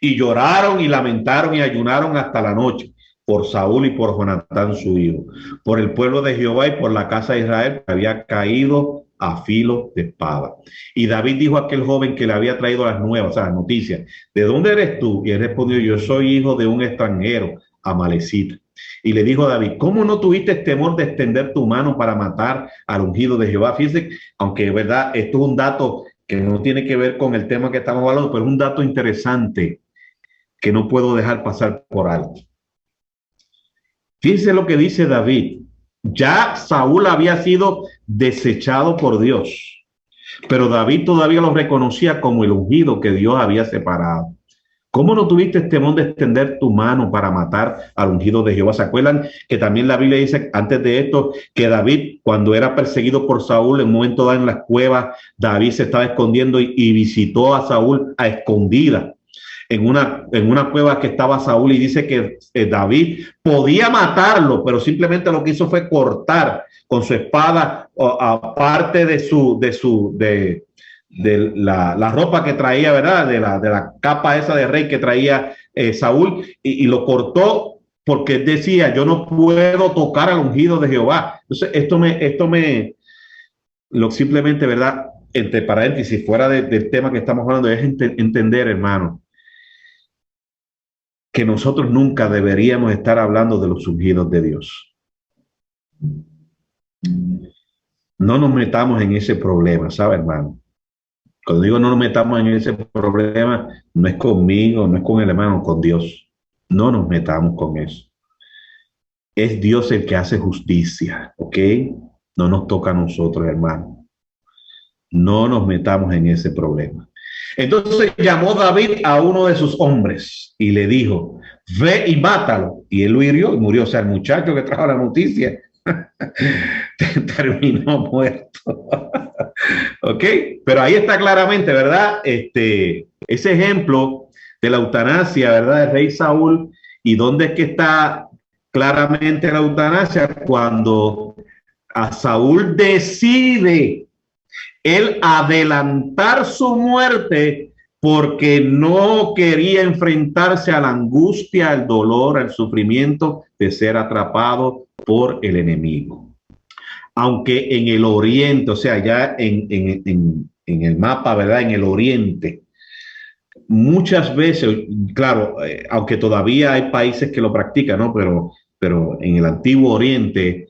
Y lloraron y lamentaron y ayunaron hasta la noche por Saúl y por Jonatán su hijo, por el pueblo de Jehová y por la casa de Israel que había caído a filo de espada. Y David dijo a aquel joven que le había traído las nuevas, o sea, las noticias, ¿de dónde eres tú? Y él respondió, yo soy hijo de un extranjero, amalecita. Y le dijo a David, ¿cómo no tuviste temor de extender tu mano para matar al ungido de Jehová? Fíjense, aunque es verdad, esto es un dato que no tiene que ver con el tema que estamos hablando, pero es un dato interesante que no puedo dejar pasar por alto. Fíjense lo que dice David. Ya Saúl había sido desechado por Dios, pero David todavía lo reconocía como el ungido que Dios había separado. ¿Cómo no tuviste temor de extender tu mano para matar al ungido de Jehová? ¿Se acuerdan que también la Biblia dice antes de esto que David, cuando era perseguido por Saúl, en un momento dado en las cuevas, David se estaba escondiendo y visitó a Saúl a escondidas en una cueva que estaba Saúl, y dice que David podía matarlo, pero simplemente lo que hizo fue cortar con su espada aparte de la ropa que traía, ¿verdad? De la capa esa de rey que traía Saúl, y lo cortó porque decía, yo no puedo tocar al ungido de Jehová. Entonces, simplemente, ¿verdad? Entre paréntesis, fuera del tema que estamos hablando, es entender, hermano, que nosotros nunca deberíamos estar hablando de los ungidos de Dios. No nos metamos en ese problema, ¿sabe, hermano? Cuando digo no nos metamos en ese problema, no es conmigo, no es con el hermano, con Dios. No nos metamos con eso. Es Dios el que hace justicia, ¿ok? No nos toca a nosotros, hermano. No nos metamos en ese problema. Entonces llamó David a uno de sus hombres y le dijo, ve y mátalo. Y él lo hirió y murió. O sea, el muchacho que trajo la noticia terminó muerto. ¿Ok? Pero ahí está claramente, ¿verdad? Ese ejemplo de la eutanasia, ¿verdad? Del rey Saúl. ¿Y dónde es que está claramente la eutanasia? Cuando a Saúl decide él adelantar su muerte porque no quería enfrentarse a la angustia, al dolor, al sufrimiento de ser atrapado por el enemigo. Aunque en el oriente, o sea, ya en el mapa, ¿verdad? En el oriente, muchas veces, claro, aunque todavía hay países que lo practican, ¿no? Pero en el antiguo oriente,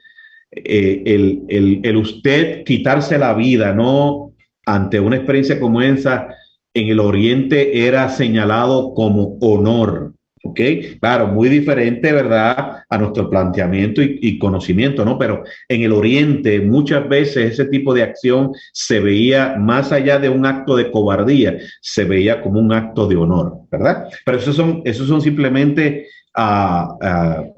el usted quitarse la vida, ¿no? Ante una experiencia como esa, en el oriente era señalado como honor. ¿Ok? Claro, muy diferente, ¿verdad?, a nuestro planteamiento y conocimiento, ¿no? Pero en el Oriente muchas veces ese tipo de acción se veía más allá de un acto de cobardía, se veía como un acto de honor, ¿verdad? Pero esos son simplemente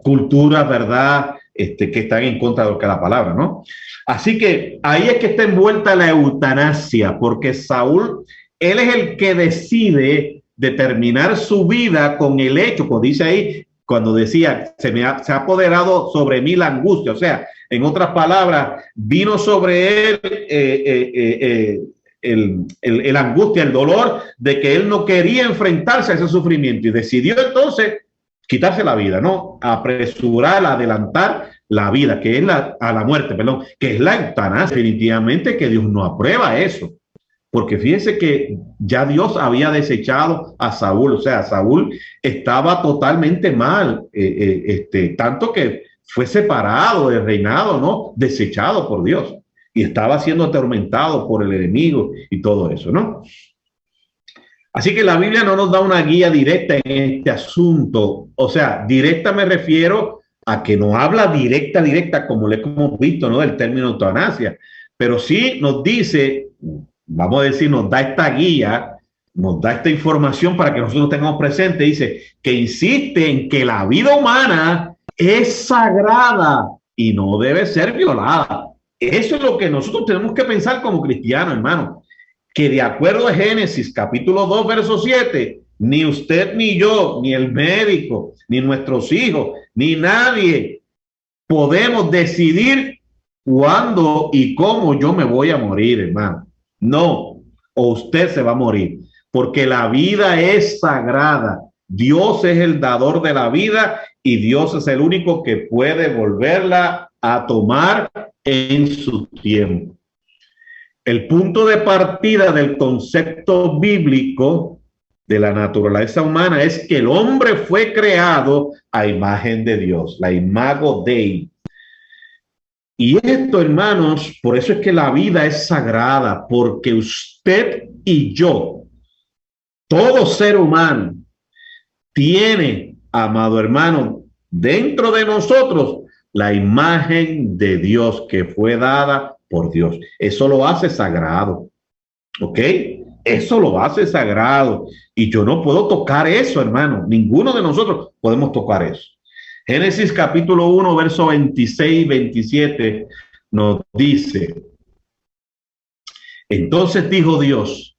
culturas, ¿verdad?, que están en contra de lo que es la palabra, ¿no? Así que ahí es que está envuelta la eutanasia, porque Saúl, él es el que decide determinar su vida con el hecho, como dice ahí, cuando decía, se ha apoderado sobre mí la angustia, o sea, en otras palabras, vino sobre él el angustia, el dolor de que él no quería enfrentarse a ese sufrimiento y decidió entonces quitarse la vida, ¿no? Apresurar, adelantar la vida, que es a la muerte, perdón, que es la eutanasia. Definitivamente que Dios no aprueba eso. Porque fíjense que ya Dios había desechado a Saúl, o sea, Saúl estaba totalmente mal, tanto que fue separado del reinado, ¿no? Desechado por Dios y estaba siendo atormentado por el enemigo y todo eso, ¿no? Así que la Biblia no nos da una guía directa en este asunto, o sea, directa me refiero a que no habla directa, como le hemos visto, ¿no?, del término eutanasia, pero sí nos dice, vamos a decir, nos da esta guía, nos da esta información para que nosotros tengamos presente. Dice que insiste en que la vida humana es sagrada y no debe ser violada. Eso es lo que nosotros tenemos que pensar como cristianos, hermano, que de acuerdo a Génesis capítulo 2 verso 7, ni usted ni yo, ni el médico, ni nuestros hijos, ni nadie podemos decidir cuándo y cómo yo me voy a morir, hermano. No, o usted se va a morir, porque la vida es sagrada. Dios es el dador de la vida y Dios es el único que puede volverla a tomar en su tiempo. El punto de partida del concepto bíblico de la naturaleza humana es que el hombre fue creado a imagen de Dios, la imago Dei. Y esto, hermanos, por eso es que la vida es sagrada, porque usted y yo, todo ser humano, tiene, amado hermano, dentro de nosotros la imagen de Dios que fue dada por Dios. Eso lo hace sagrado, ¿ok? Eso lo hace sagrado. Y yo no puedo tocar eso, hermano. Ninguno de nosotros podemos tocar eso. Génesis capítulo 1, verso 26 y 27 nos dice: entonces dijo Dios,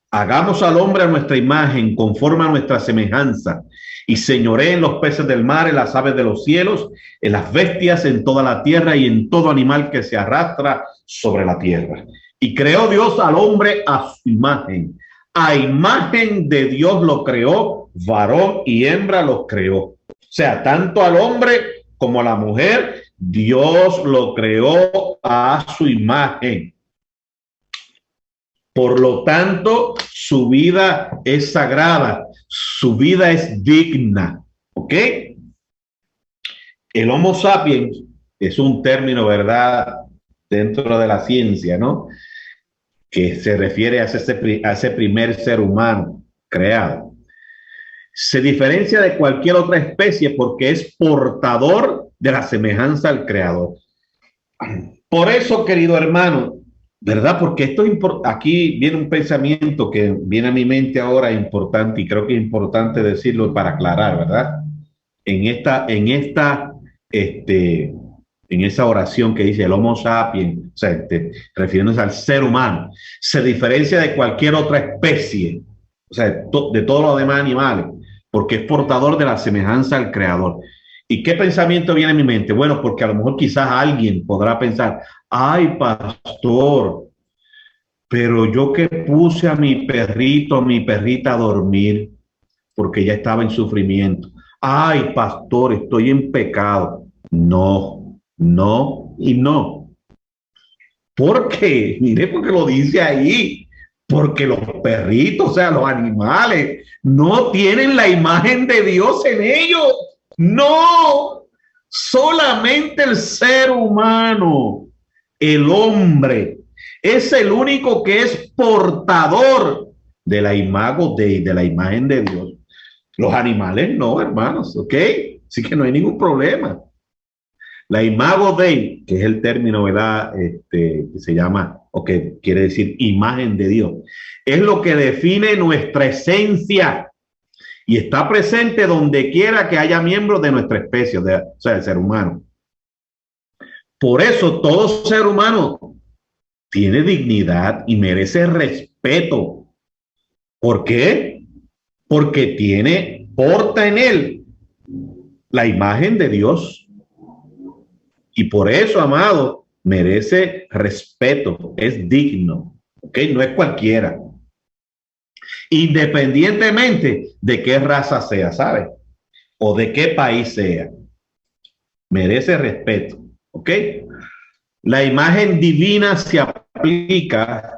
hagamos al hombre a nuestra imagen, conforme a nuestra semejanza, y señoree en los peces del mar, en las aves de los cielos, en las bestias, en toda la tierra y en todo animal que se arrastra sobre la tierra. Y creó Dios al hombre a su imagen. A imagen de Dios lo creó, varón y hembra los creó. O sea, tanto al hombre como a la mujer, Dios lo creó a su imagen. Por lo tanto, su vida es sagrada, su vida es digna, ¿ok? El Homo sapiens es un término, ¿verdad?, dentro de la ciencia, ¿no?, que se refiere a ese primer ser humano creado. Se diferencia de cualquier otra especie porque es portador de la semejanza al Creador. Por eso, querido hermano, ¿verdad? Porque esto aquí viene un pensamiento que viene a mi mente ahora importante, y creo que es importante decirlo para aclarar, ¿verdad? En esa oración que dice el Homo sapiens, o sea, refiriéndose al ser humano, se diferencia de cualquier otra especie, o sea, de todos los demás animales, porque es portador de la semejanza al Creador. ¿Y qué pensamiento viene a mi mente? Bueno, porque a lo mejor quizás alguien podrá pensar: ay, pastor, pero yo que puse a mi perrito, a mi perrita a dormir porque ya estaba en sufrimiento. Ay, pastor, estoy en pecado. No, no y no. ¿Por qué? Mire, porque lo dice ahí. Porque los perritos, o sea, los animales, no tienen la imagen de Dios en ellos. No, solamente el ser humano, el hombre, es el único que es portador de la imago Dei, de la imagen de Dios. Los animales no, hermanos, ¿ok? Así que no hay ningún problema. La imago Dei, que es el término, ¿verdad? Que se llama, o que quiere decir imagen de Dios, es lo que define nuestra esencia y está presente donde quiera que haya miembros de nuestra especie, o sea, el ser humano. Por eso todo ser humano tiene dignidad y merece respeto. ¿Por qué? Porque porta en él la imagen de Dios. Y por eso, amado, merece respeto, es digno, ¿ok? No es cualquiera. Independientemente de qué raza sea, ¿sabe? O de qué país sea. Merece respeto, ¿ok? La imagen divina se aplica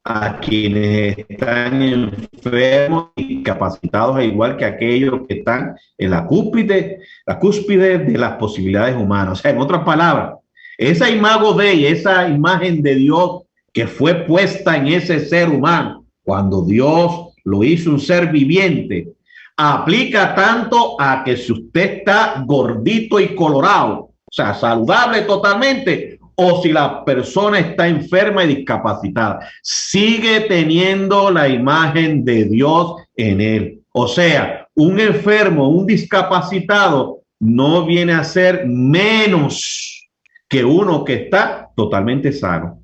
a quienes están enfermos y capacitados, al igual que aquellos que están en la cúspide de las posibilidades humanas. O sea, en otras palabras, esa imago Dei, esa imagen de Dios que fue puesta en ese ser humano, cuando Dios lo hizo un ser viviente, aplica tanto a que si usted está gordito y colorado, o sea, saludable totalmente, o si la persona está enferma y discapacitada, sigue teniendo la imagen de Dios en él. O sea, un enfermo, un discapacitado, no viene a ser menos que uno que está totalmente sano.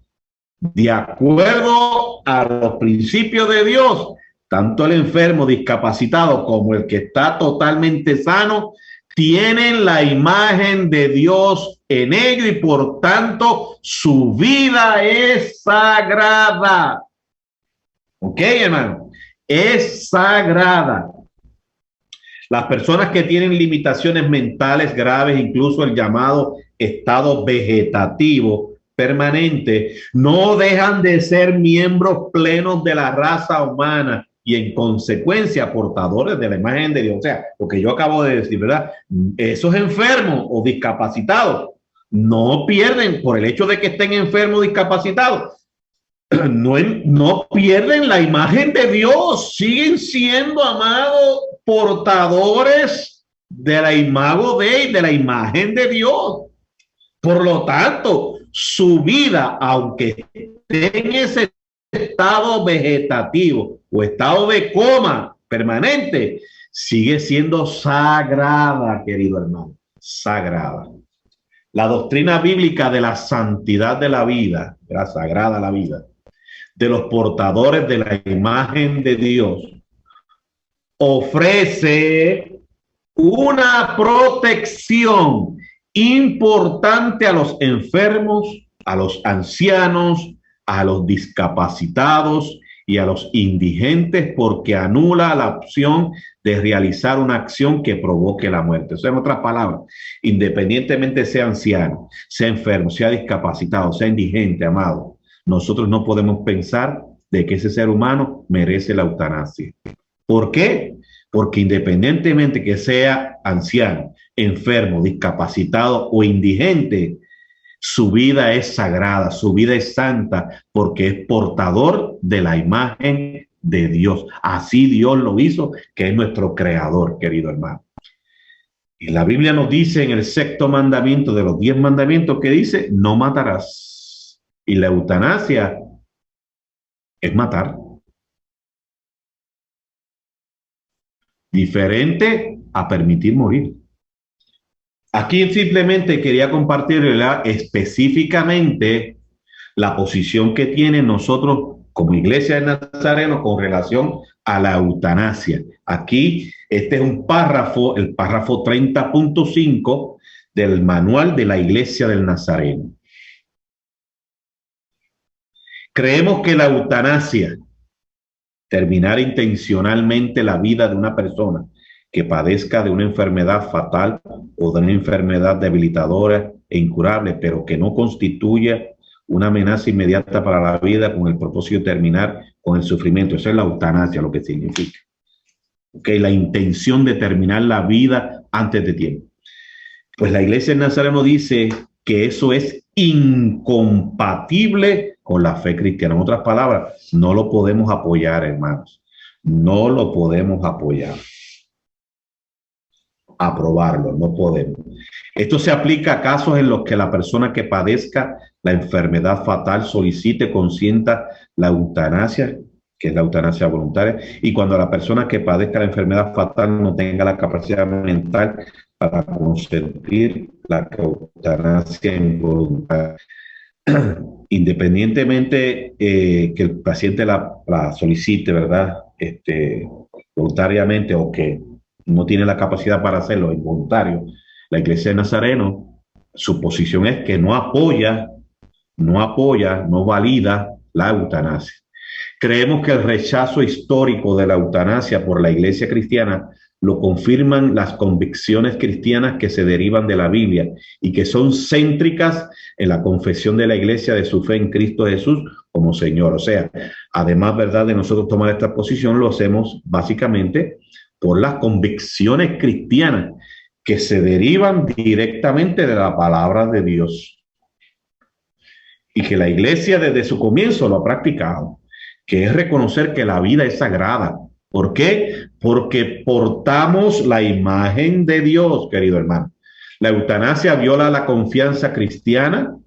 De acuerdo a los principios de Dios, tanto el enfermo discapacitado como el que está totalmente sano tienen la imagen de Dios en ellos y por tanto su vida es sagrada. ¿Ok, hermano? Es sagrada. Las personas que tienen limitaciones mentales graves, incluso el llamado estado vegetativo permanente, no dejan de ser miembros plenos de la raza humana y en consecuencia portadores de la imagen de Dios. O sea, lo que yo acabo de decir, ¿verdad? Esos enfermos o discapacitados no pierden, por el hecho de que estén enfermos o discapacitados, no pierden la imagen de Dios, siguen siendo, amados, portadores de la imago de la imagen de Dios. Por lo tanto, su vida, aunque esté en ese estado vegetativo o estado de coma permanente, sigue siendo sagrada, querido hermano, sagrada. La doctrina bíblica de la santidad de la vida, de la sagrada la vida, de los portadores de la imagen de Dios, ofrece una protección importante a los enfermos, a los ancianos, a los discapacitados y a los indigentes, porque anula la opción de realizar una acción que provoque la muerte. O sea, en otras palabras, independientemente sea anciano, sea enfermo, sea discapacitado, sea indigente, amado, nosotros no podemos pensar de que ese ser humano merece la eutanasia. ¿Por qué? Porque independientemente que sea anciano, enfermo, discapacitado o indigente, su vida es sagrada, su vida es santa, porque es portador de la imagen de Dios. Así Dios lo hizo, que es nuestro creador, querido hermano. Y la Biblia nos dice en el sexto mandamiento de los 10 mandamientos que dice, no matarás. Y la eutanasia es matar. Diferente a permitir morir. Aquí simplemente quería compartir específicamente la posición que tienen nosotros como Iglesia de Nazareno con relación a la eutanasia. Aquí este es un párrafo, el párrafo 30.5 del manual de la Iglesia del Nazareno. Creemos que la eutanasia, terminar intencionalmente la vida de una persona que padezca de una enfermedad fatal o de una enfermedad debilitadora e incurable, pero que no constituya una amenaza inmediata para la vida con el propósito de terminar con el sufrimiento. Eso es la eutanasia, lo que significa. Okay, la intención de terminar la vida antes de tiempo. Pues la Iglesia de Nazareno dice que eso es incompatible con la fe cristiana. En otras palabras, no lo podemos apoyar, hermanos. No lo podemos apoyar. aprobarlo, no podemos. Esto se aplica a casos en los que la persona que padezca la enfermedad fatal solicite, consienta la eutanasia, que es la eutanasia voluntaria, y cuando la persona que padezca la enfermedad fatal no tenga la capacidad mental para consentir la eutanasia involuntaria. Independientemente que el paciente la solicite, ¿verdad? Voluntariamente, o que no tiene la capacidad para hacerlo involuntario, la Iglesia de Nazareno, su posición es que no apoya, no valida la eutanasia. Creemos que el rechazo histórico de la eutanasia por la Iglesia cristiana lo confirman las convicciones cristianas que se derivan de la Biblia y que son céntricas en la confesión de la Iglesia de su fe en Cristo Jesús como Señor. O sea, además, ¿verdad?, de nosotros tomar esta posición, lo hacemos básicamente por las convicciones cristianas que se derivan directamente de la palabra de Dios y que la Iglesia desde su comienzo lo ha practicado, que es reconocer que la vida es sagrada. ¿Por qué? Porque portamos la imagen de Dios, querido hermano. La eutanasia viola la confianza cristiana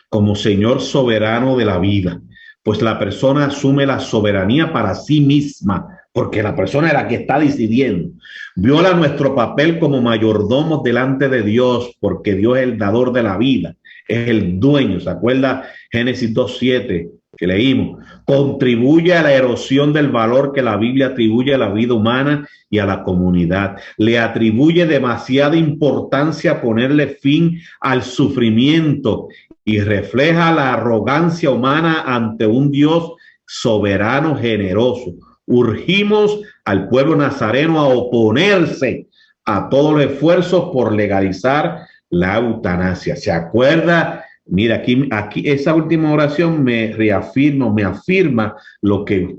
como Señor soberano de la vida, pues la persona asume la soberanía para sí misma, porque la persona es la que está decidiendo. Viola nuestro papel como mayordomos delante de Dios, porque Dios es el dador de la vida, es el dueño. ¿Se acuerda Génesis 2:7 que leímos? Contribuye a la erosión del valor que la Biblia atribuye a la vida humana y a la comunidad. Le atribuye demasiada importancia a ponerle fin al sufrimiento y refleja la arrogancia humana ante un Dios soberano generoso. Urgimos al pueblo nazareno a oponerse a todos los esfuerzos por legalizar la eutanasia. ¿Se acuerda? Mira, aquí esa última oración me afirma lo que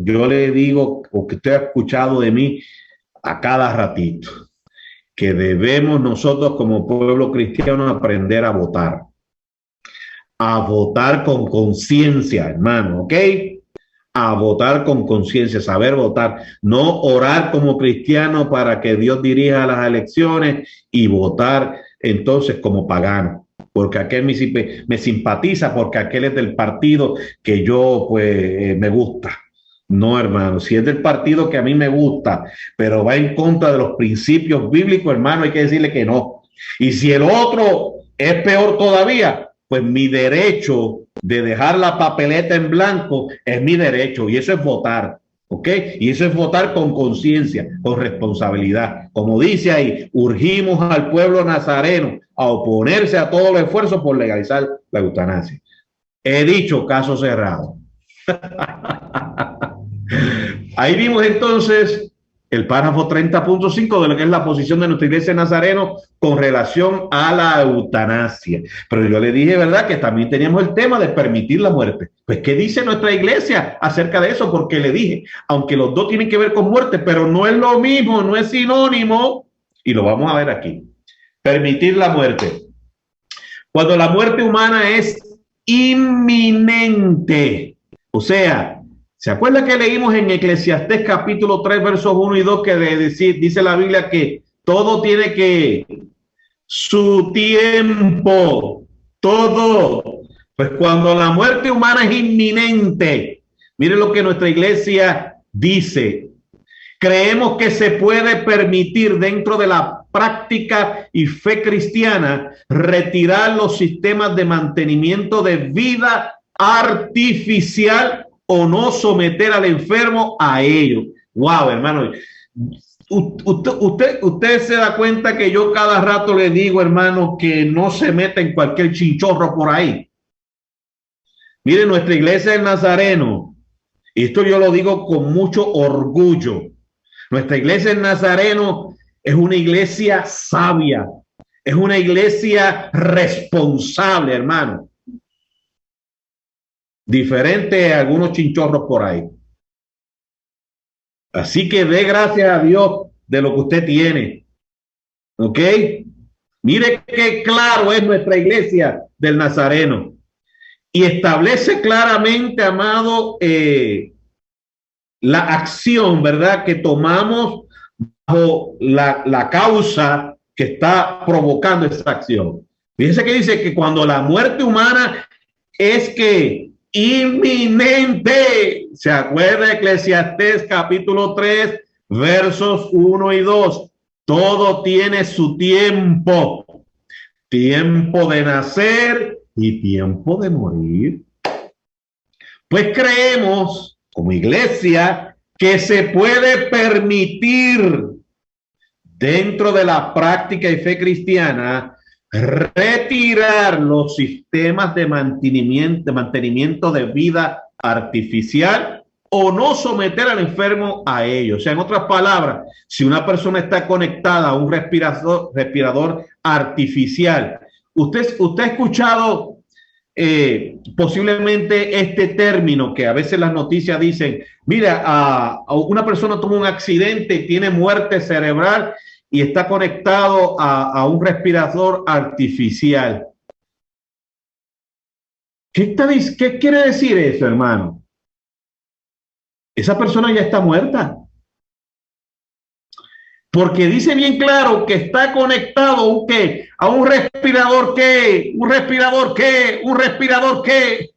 yo le digo, o que usted ha escuchado de mí a cada ratito, que debemos nosotros como pueblo cristiano aprender a votar con conciencia, hermano, ¿ok? A votar con conciencia, saber votar, no orar como cristiano para que Dios dirija las elecciones y votar entonces como pagano, porque aquel me simpatiza, porque aquel es del partido que yo pues me gusta. No, hermano, si es del partido que a mí me gusta, pero va en contra de los principios bíblicos, hermano, hay que decirle que no. Y si el otro es peor todavía, pues mi derecho de dejar la papeleta en blanco es mi derecho, y eso es votar, ¿ok? Y eso es votar con conciencia, con responsabilidad. Como dice ahí, urgimos al pueblo nazareno a oponerse a todos los esfuerzos por legalizar la eutanasia. He dicho, caso cerrado. Ahí vimos entonces el párrafo 30.5 de lo que es la posición de nuestra Iglesia de Nazareno con relación a la eutanasia. Pero yo le dije, ¿verdad?, que también teníamos el tema de permitir la muerte. Pues, ¿qué dice nuestra Iglesia acerca de eso? Porque le dije, aunque los dos tienen que ver con muerte, pero no es lo mismo, no es sinónimo, y lo vamos a ver aquí. Permitir la muerte. Cuando la muerte humana es inminente, o sea, ¿se acuerda que leímos en Eclesiastés capítulo 3, versos 1 y 2, que dice la Biblia que todo tiene que su tiempo, todo? Pues cuando la muerte humana es inminente, mire lo que nuestra Iglesia dice. Creemos que se puede permitir dentro de la práctica y fe cristiana retirar los sistemas de mantenimiento de vida artificial o no someter al enfermo a ello. Wow, hermano. Usted se da cuenta que yo cada rato le digo, hermano, que no se meta en cualquier chinchorro por ahí. Mire, nuestra Iglesia del Nazareno, y esto yo lo digo con mucho orgullo, nuestra Iglesia del Nazareno es una iglesia sabia, es una iglesia responsable, hermano. Diferente a algunos chinchorros por ahí. Así que dé gracias a Dios de lo que usted tiene. ¿Ok? Mire qué claro es nuestra Iglesia del Nazareno. Y establece claramente, amado, la acción, ¿verdad?, que tomamos bajo la causa que está provocando esa acción. Fíjense que dice que cuando la muerte humana es que inminente, se acuerda de Eclesiastés capítulo 3, versos 1 y 2, todo tiene su tiempo, tiempo de nacer y tiempo de morir. Pues creemos como iglesia que se puede permitir dentro de la práctica y fe cristiana retirar los sistemas de mantenimiento de vida artificial o no someter al enfermo a ello. O sea, en otras palabras, si una persona está conectada a un respirador artificial, usted ha escuchado posiblemente este término que a veces las noticias dicen, mira, a una persona tuvo un accidente y tiene muerte cerebral y está conectado a un respirador artificial. ¿Qué quiere decir eso, hermano? Esa persona ya está muerta. Porque dice bien claro que está conectado ¿qué? A un respirador ¿qué? Un respirador ¿qué? Un respirador ¿qué?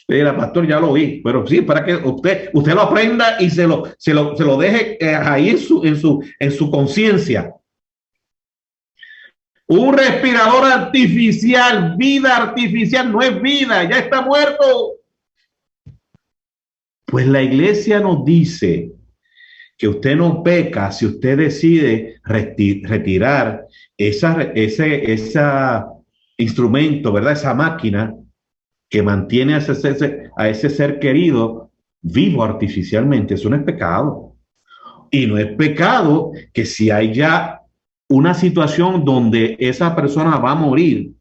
Mira, pastor, ya lo vi, pero sí, para que usted lo aprenda y se lo deje ahí en su conciencia. Un respirador artificial, vida artificial, no es vida, ya está muerto. Pues la iglesia nos dice que usted no peca si usted decide retirar ese instrumento, ¿verdad? Esa máquina que mantiene a ese ser querido vivo artificialmente. Eso no es pecado. Y no es pecado que si hay ya una situación donde esa persona va a morir,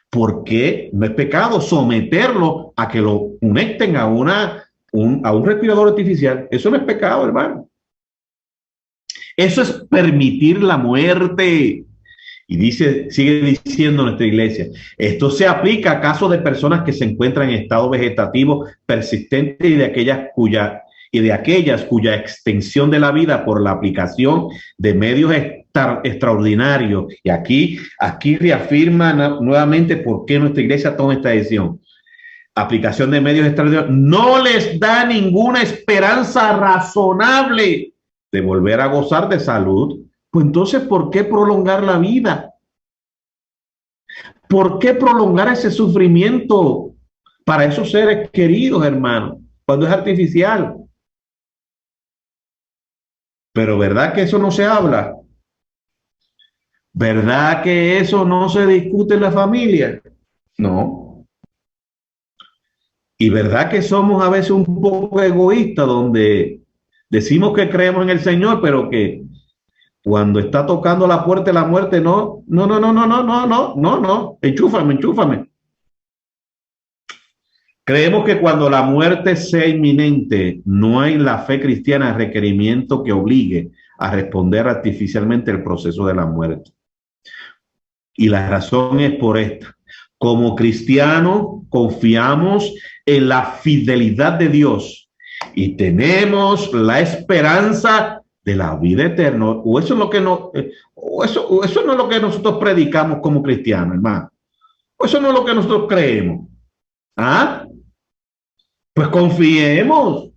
porque no es pecado someterlo a que lo conecten a un respirador artificial. Eso no es pecado, hermano. Eso es permitir la muerte. Y sigue diciendo nuestra iglesia, esto se aplica a casos de personas que se encuentran en estado vegetativo persistente y de aquellas cuya extensión de la vida por la aplicación de medios extraordinarios. Y aquí reafirma nuevamente por qué nuestra iglesia toma esta decisión. Aplicación de medios extraordinarios no les da ninguna esperanza razonable de volver a gozar de salud. Pues entonces, ¿por qué prolongar la vida? ¿Por qué prolongar ese sufrimiento para esos seres queridos, hermano, cuando es artificial? Pero ¿verdad que eso no se habla? ¿Verdad que eso no se discute en la familia? No. Y ¿verdad que somos a veces un poco egoístas, donde decimos que creemos en el Señor, pero que cuando está tocando la puerta de la muerte, no, enchúfame. Creemos que cuando la muerte sea inminente, no hay en la fe cristiana requerimiento que obligue a responder artificialmente el proceso de la muerte. Y la razón es por esta. Como cristianos, confiamos en la fidelidad de Dios y tenemos la esperanza de la vida eterna. O eso es lo que eso no es lo que nosotros predicamos como cristianos, hermano. O eso no es lo que nosotros creemos. ¿Ah? Pues confiemos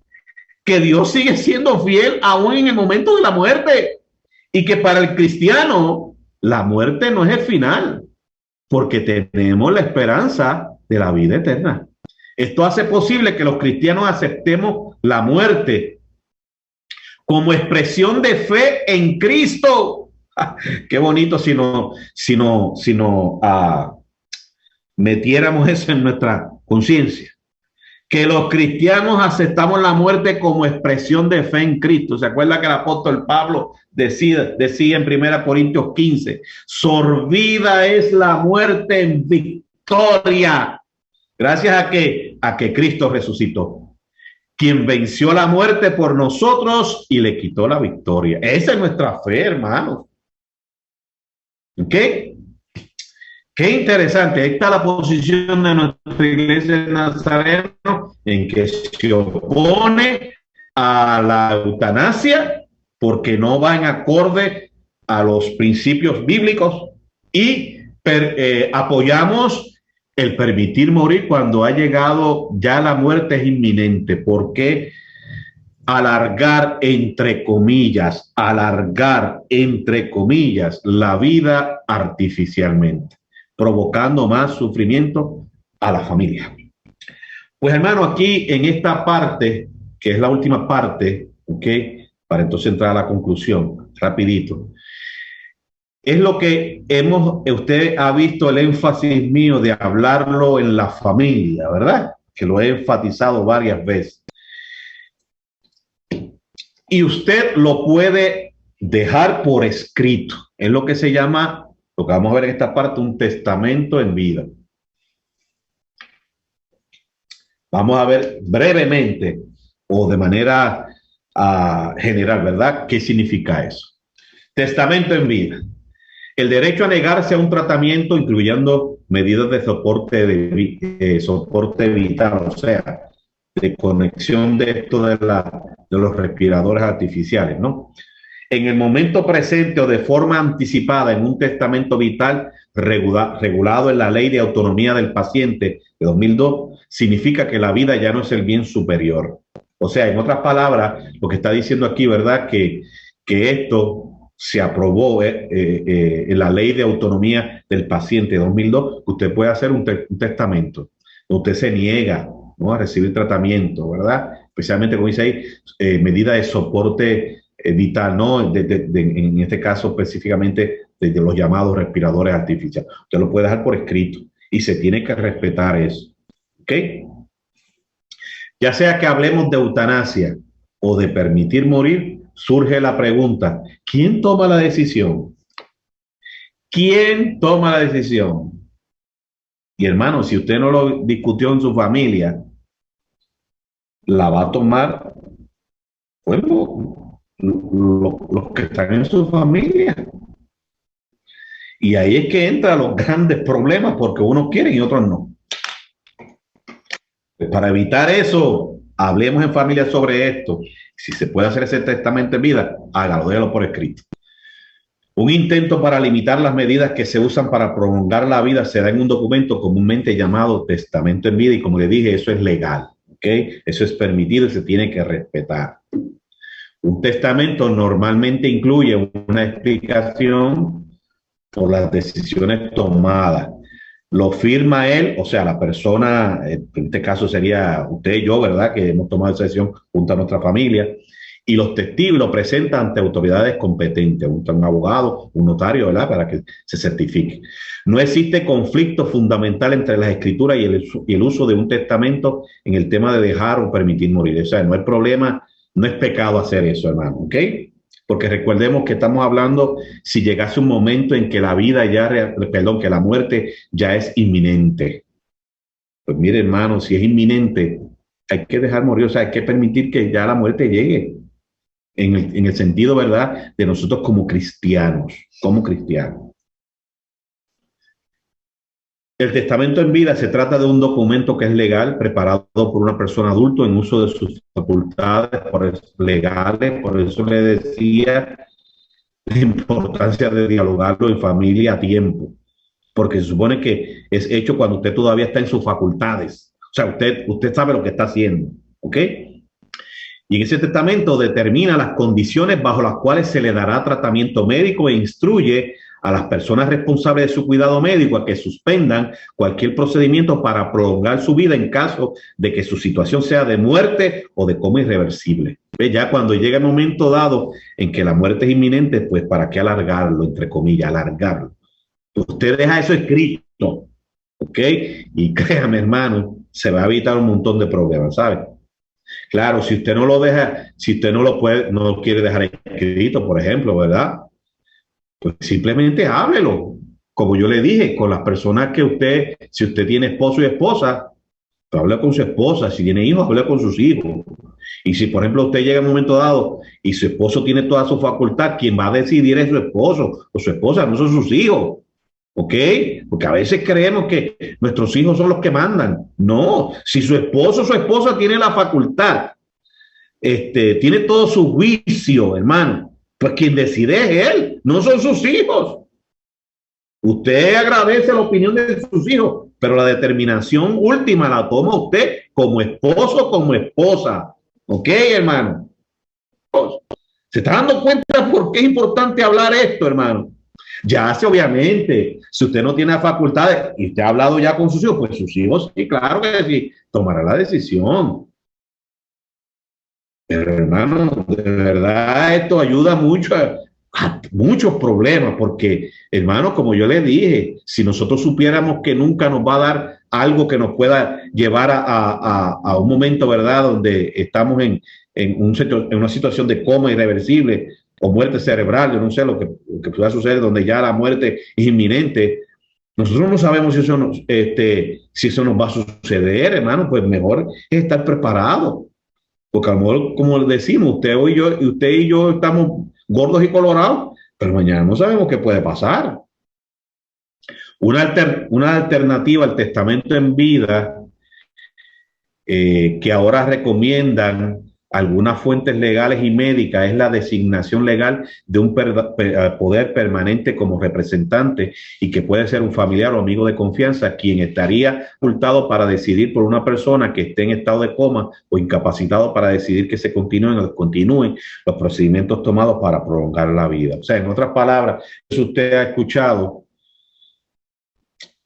que Dios sigue siendo fiel aún en el momento de la muerte, y que para el cristiano la muerte no es el final, porque tenemos la esperanza de la vida eterna. Esto hace posible que los cristianos aceptemos la muerte como expresión de fe en Cristo. Qué bonito si no metiéramos eso en nuestra conciencia. Que los cristianos aceptamos la muerte como expresión de fe en Cristo. ¿Se acuerda que el apóstol Pablo decía en 1 Corintios 15, sorbida es la muerte en victoria, gracias a que Cristo resucitó, quien venció la muerte por nosotros y le quitó la victoria? Esa es nuestra fe, hermanos. ¿Ok? Qué interesante. Ahí está la posición de nuestra iglesia de Nazareno, en que se opone a la eutanasia porque no va en acorde a los principios bíblicos y apoyamos el permitir morir cuando ha llegado ya la muerte es inminente. ¿Por qué alargar entre comillas la vida artificialmente, provocando más sufrimiento a la familia? Pues hermano, aquí en esta parte, que es la última parte, ¿ok? Para entonces entrar a la conclusión, rapidito. Es lo que usted ha visto el énfasis mío de hablarlo en la familia, ¿verdad? Que lo he enfatizado varias veces. Y usted lo puede dejar por escrito. Es lo que se llama, lo que vamos a ver en esta parte, un testamento en vida. Vamos a ver brevemente o de manera general, ¿verdad? ¿Qué significa eso? Testamento en vida. El derecho a negarse a un tratamiento, incluyendo medidas de soporte vital, o sea, de conexión de esto de los respiradores artificiales, ¿no? En el momento presente o de forma anticipada en un testamento vital regulado en la Ley de Autonomía del Paciente de 2002, significa que la vida ya no es el bien superior. O sea, en otras palabras, lo que está diciendo aquí, ¿verdad? Que esto se aprobó en la Ley de Autonomía del Paciente de 2002, que usted puede hacer un testamento. Usted se niega, ¿no?, a recibir tratamiento, ¿verdad? Especialmente, como dice ahí, medida de soporte vital, ¿no? En este caso específicamente de los llamados respiradores artificiales. Usted lo puede dejar por escrito y se tiene que respetar eso. ¿Ok? Ya sea que hablemos de eutanasia o de permitir morir, surge la pregunta, ¿quién toma la decisión? ¿Quién toma la decisión? Y hermano, si usted no lo discutió en su familia, la va a tomar, bueno, los que están en su familia. Y ahí es que entran los grandes problemas, porque unos quieren y otros no. Pues para evitar eso, hablemos en familia sobre esto. Si se puede hacer ese testamento en vida, hágalo, déjalo por escrito. Un intento para limitar las medidas que se usan para prolongar la vida se da en un documento comúnmente llamado testamento en vida, y como le dije, eso es legal, ¿ok? Eso es permitido y se tiene que respetar. Un testamento normalmente incluye una explicación por las decisiones tomadas. Lo firma él, o sea, la persona, en este caso sería usted y yo, ¿verdad?, que hemos tomado esa decisión junto a nuestra familia, y los testigos lo presentan ante autoridades competentes, un abogado, un notario, ¿verdad?, para que se certifique. No existe conflicto fundamental entre las escrituras y el uso de un testamento en el tema de dejar o permitir morir. O sea, no hay problema, no es pecado hacer eso, hermano, ¿ok? Porque recordemos que estamos hablando si llegase un momento en que la vida ya, perdón, que la muerte ya es inminente. Pues mire, hermano, si es inminente, hay que dejar morir, o sea, hay que permitir que ya la muerte llegue. En el sentido, ¿verdad?, de nosotros como cristianos, El testamento en vida se trata de un documento que es legal, preparado por una persona adulta en uso de sus facultades legales. Por eso le decía la importancia de dialogarlo en familia a tiempo, porque se supone que es hecho cuando usted todavía está en sus facultades. O sea, usted sabe lo que está haciendo, ¿ok? Y en ese testamento determina las condiciones bajo las cuales se le dará tratamiento médico e instruye a las personas responsables de su cuidado médico a que suspendan cualquier procedimiento para prolongar su vida en caso de que su situación sea de muerte o de coma irreversible. Ya cuando llega el momento dado en que la muerte es inminente, pues ¿para qué alargarlo? Entre comillas, alargarlo. Usted deja eso escrito, ¿ok? Y créame, hermano, se va a evitar un montón de problemas, ¿sabe? Claro, si usted no lo deja, si usted no lo puede, no lo quiere dejar escrito, por ejemplo, ¿verdad?, pues simplemente háblelo. Como yo le dije, con las personas que si usted tiene esposo y esposa, pues hable con su esposa. Si tiene hijos, hable con sus hijos. Y si, por ejemplo, usted llega en un momento dado y su esposo tiene toda su facultad, quien va a decidir es su esposo o su esposa, no son sus hijos. ¿Ok? Porque a veces creemos que nuestros hijos son los que mandan. No, si su esposo o su esposa tiene la facultad, tiene todo su juicio, hermano, Pues quien decide es él, no son sus hijos. Usted agradece la opinión de sus hijos, pero la determinación última la toma usted como esposo, como esposa. ¿Ok, hermano? ¿Se está dando cuenta por qué es importante hablar esto, hermano? Ya hace, obviamente, si usted no tiene facultades y usted ha hablado ya con sus hijos, pues sus hijos, sí, claro que sí, tomará la decisión. Pero hermano, de verdad esto ayuda mucho a muchos problemas, porque hermano, como yo le dije, si nosotros supiéramos que nunca nos va a dar algo que nos pueda llevar a un momento, ¿verdad?, donde estamos en una situación de coma irreversible o muerte cerebral, yo no sé lo que pueda suceder, donde ya la muerte es inminente. Nosotros no sabemos si eso nos va a suceder, hermano, pues mejor es estar preparado. Porque a lo mejor, como decimos, usted y yo estamos gordos y colorados, pero mañana no sabemos qué puede pasar. Una alternativa al testamento en vida que ahora recomiendan algunas fuentes legales y médicas es la designación legal de un poder permanente como representante y que puede ser un familiar o amigo de confianza quien estaría facultado para decidir por una persona que esté en estado de coma o incapacitado para decidir que se continúen o descontinúen los procedimientos tomados para prolongar la vida. O sea, en otras palabras, si usted ha escuchado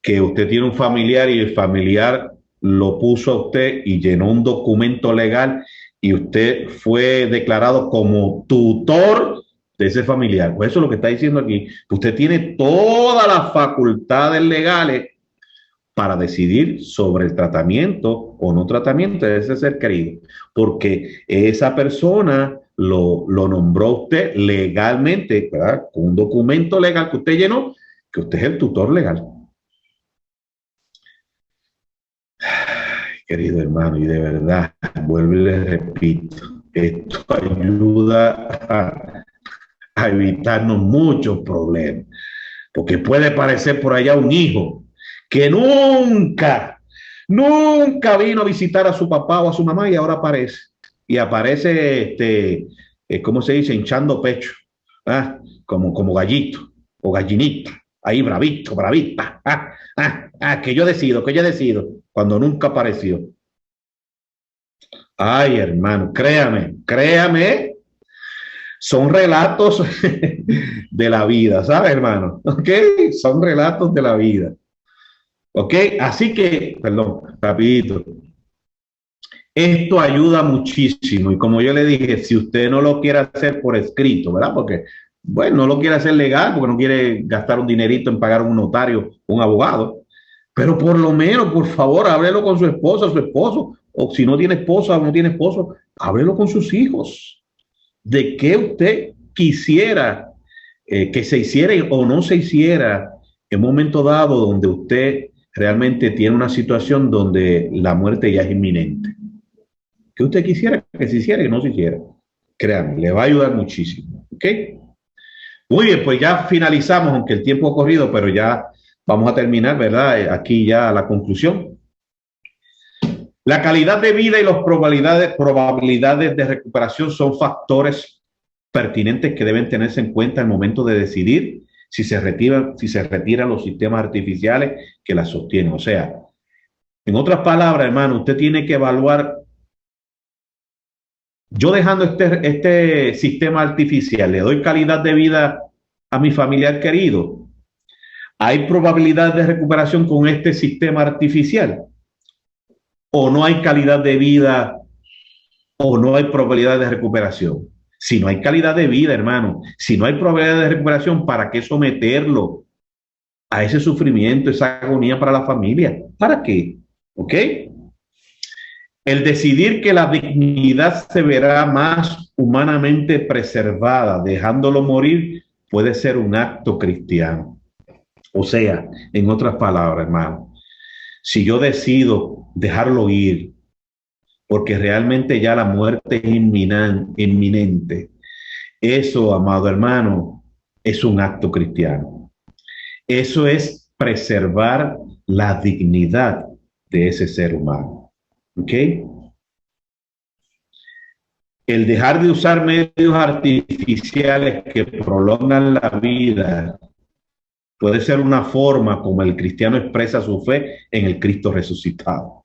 que usted tiene un familiar y el familiar lo puso a usted y llenó un documento legal y usted fue declarado como tutor de ese familiar. Pues eso es lo que está diciendo aquí. Usted tiene todas las facultades legales para decidir sobre el tratamiento o no tratamiento de ese ser querido, porque esa persona lo nombró usted legalmente, ¿verdad?, con un documento legal que usted llenó, que usted es el tutor legal. Querido hermano, y de verdad, vuelvo y le repito, esto ayuda a evitarnos muchos problemas, porque puede parecer por allá un hijo que nunca vino a visitar a su papá o a su mamá y ahora aparece. Y aparece, ¿cómo se dice? Hinchando pecho, ¿ah? Como gallito o gallinita, ahí bravito, bravita, que yo decido, cuando nunca apareció. Ay, hermano, créame, son relatos de la vida, ¿sabes, hermano? ¿Ok? Son relatos de la vida. ¿Ok? Así que, perdón, rapidito. Esto ayuda muchísimo y como yo le dije, si usted no lo quiere hacer por escrito, ¿verdad? Porque, bueno, no lo quiere hacer legal porque no quiere gastar un dinerito en pagar un notario, un abogado, pero por lo menos, por favor, háblelo con su esposa, su esposo, o si no tiene esposa o no tiene esposo, háblelo con sus hijos. ¿De qué usted quisiera que se hiciera o no se hiciera en un momento dado donde usted realmente tiene una situación donde la muerte ya es inminente? ¿Qué usted quisiera que se hiciera y no se hiciera? Créanme, le va a ayudar muchísimo. ¿Ok? Muy bien, pues ya finalizamos, aunque el tiempo ha corrido, pero ya vamos a terminar, ¿verdad? Aquí ya la conclusión. La calidad de vida y las probabilidades de recuperación son factores pertinentes que deben tenerse en cuenta al momento de decidir si se retiran los sistemas artificiales que las sostienen. O sea, en otras palabras, hermano, usted tiene que evaluar. Yo dejando este sistema artificial, ¿le doy calidad de vida a mi familiar querido? ¿Hay probabilidad de recuperación con este sistema artificial? ¿O no hay calidad de vida o no hay probabilidad de recuperación? Si no hay calidad de vida, hermano, si no hay probabilidad de recuperación, ¿para qué someterlo a ese sufrimiento, esa agonía para la familia? ¿Para qué? ¿Ok? El decidir que la dignidad se verá más humanamente preservada, dejándolo morir, puede ser un acto cristiano. O sea, en otras palabras, hermano, si yo decido dejarlo ir, porque realmente ya la muerte es inminente, eso, amado hermano, es un acto cristiano. Eso es preservar la dignidad de ese ser humano. ¿Ok? el dejar de usar medios artificiales que prolongan la vida puede ser una forma como el cristiano expresa su fe en el Cristo resucitado.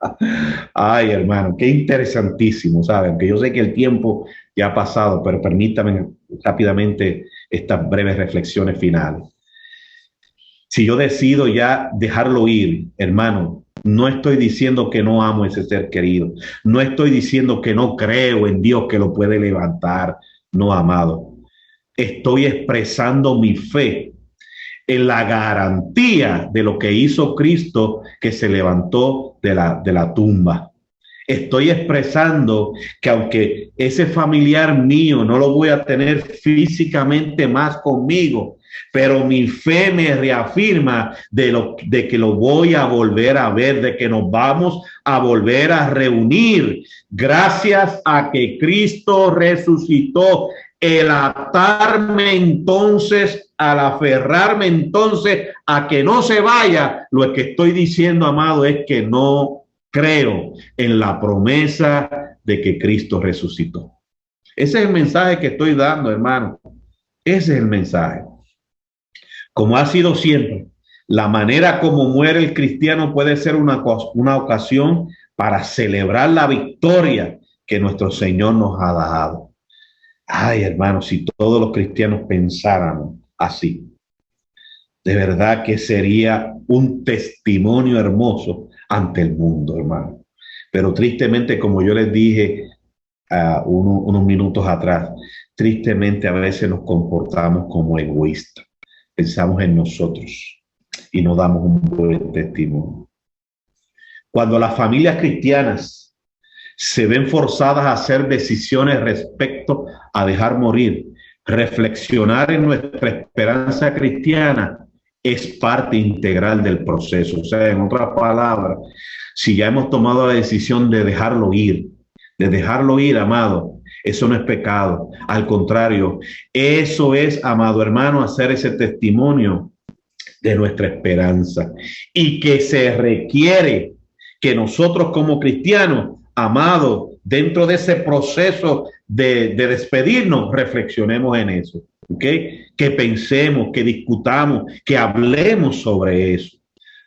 Ay, hermano, qué interesantísimo, ¿saben? Que yo sé que el tiempo ya ha pasado, pero permítanme rápidamente estas breves reflexiones finales. Si yo decido ya dejarlo ir, hermano, no estoy diciendo que no amo a ese ser querido. No estoy diciendo que no creo en Dios que lo puede levantar. No, amado. Estoy expresando mi fe en la garantía de lo que hizo Cristo, que se levantó de la tumba. Estoy expresando que aunque ese familiar mío no lo voy a tener físicamente más conmigo, pero mi fe me reafirma de que lo voy a volver a ver, de que nos vamos a volver a reunir gracias a que Cristo resucitó. El atarme entonces, al aferrarme entonces a que no se vaya, lo que estoy diciendo, amado, es que no creo en la promesa de que Cristo resucitó. Ese es el mensaje que estoy dando, hermano. Ese es el mensaje. Como ha sido siempre, la manera como muere el cristiano puede ser una ocasión para celebrar la victoria que nuestro Señor nos ha dado. Ay, hermano, si todos los cristianos pensaran así, de verdad que sería un testimonio hermoso ante el mundo, hermano. Pero tristemente, como yo les dije unos minutos atrás, tristemente a veces nos comportamos como egoístas. Pensamos en nosotros y no damos un buen testimonio. Cuando las familias cristianas se ven forzadas a hacer decisiones respecto a dejar morir, reflexionar en nuestra esperanza cristiana es parte integral del proceso. O sea, en otras palabras, si ya hemos tomado la decisión de dejarlo ir, amado, eso no es pecado. Al contrario, eso es, amado hermano, hacer ese testimonio de nuestra esperanza, y que se requiere que nosotros como cristianos, amado, dentro de ese proceso de despedirnos, reflexionemos en eso, ¿ok? Que pensemos, que discutamos, que hablemos sobre eso.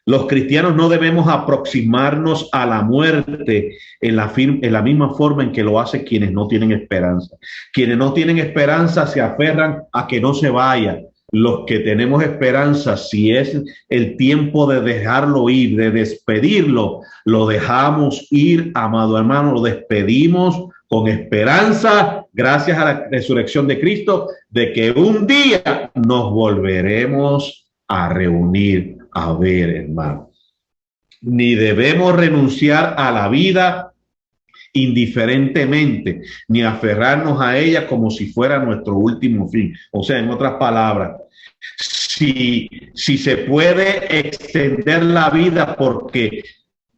Los cristianos no debemos aproximarnos a la muerte en la misma forma en que lo hacen quienes no tienen esperanza. Quienes no tienen esperanza se aferran a que no se vaya. Los que tenemos esperanza, si es el tiempo de dejarlo ir, de despedirlo, lo dejamos ir, amado hermano, lo despedimos con esperanza, gracias a la resurrección de Cristo, de que un día nos volveremos a reunir, a ver, hermano. Ni debemos renunciar a la vida indiferentemente, ni aferrarnos a ella como si fuera nuestro último fin. O sea, en otras palabras, si se puede extender la vida porque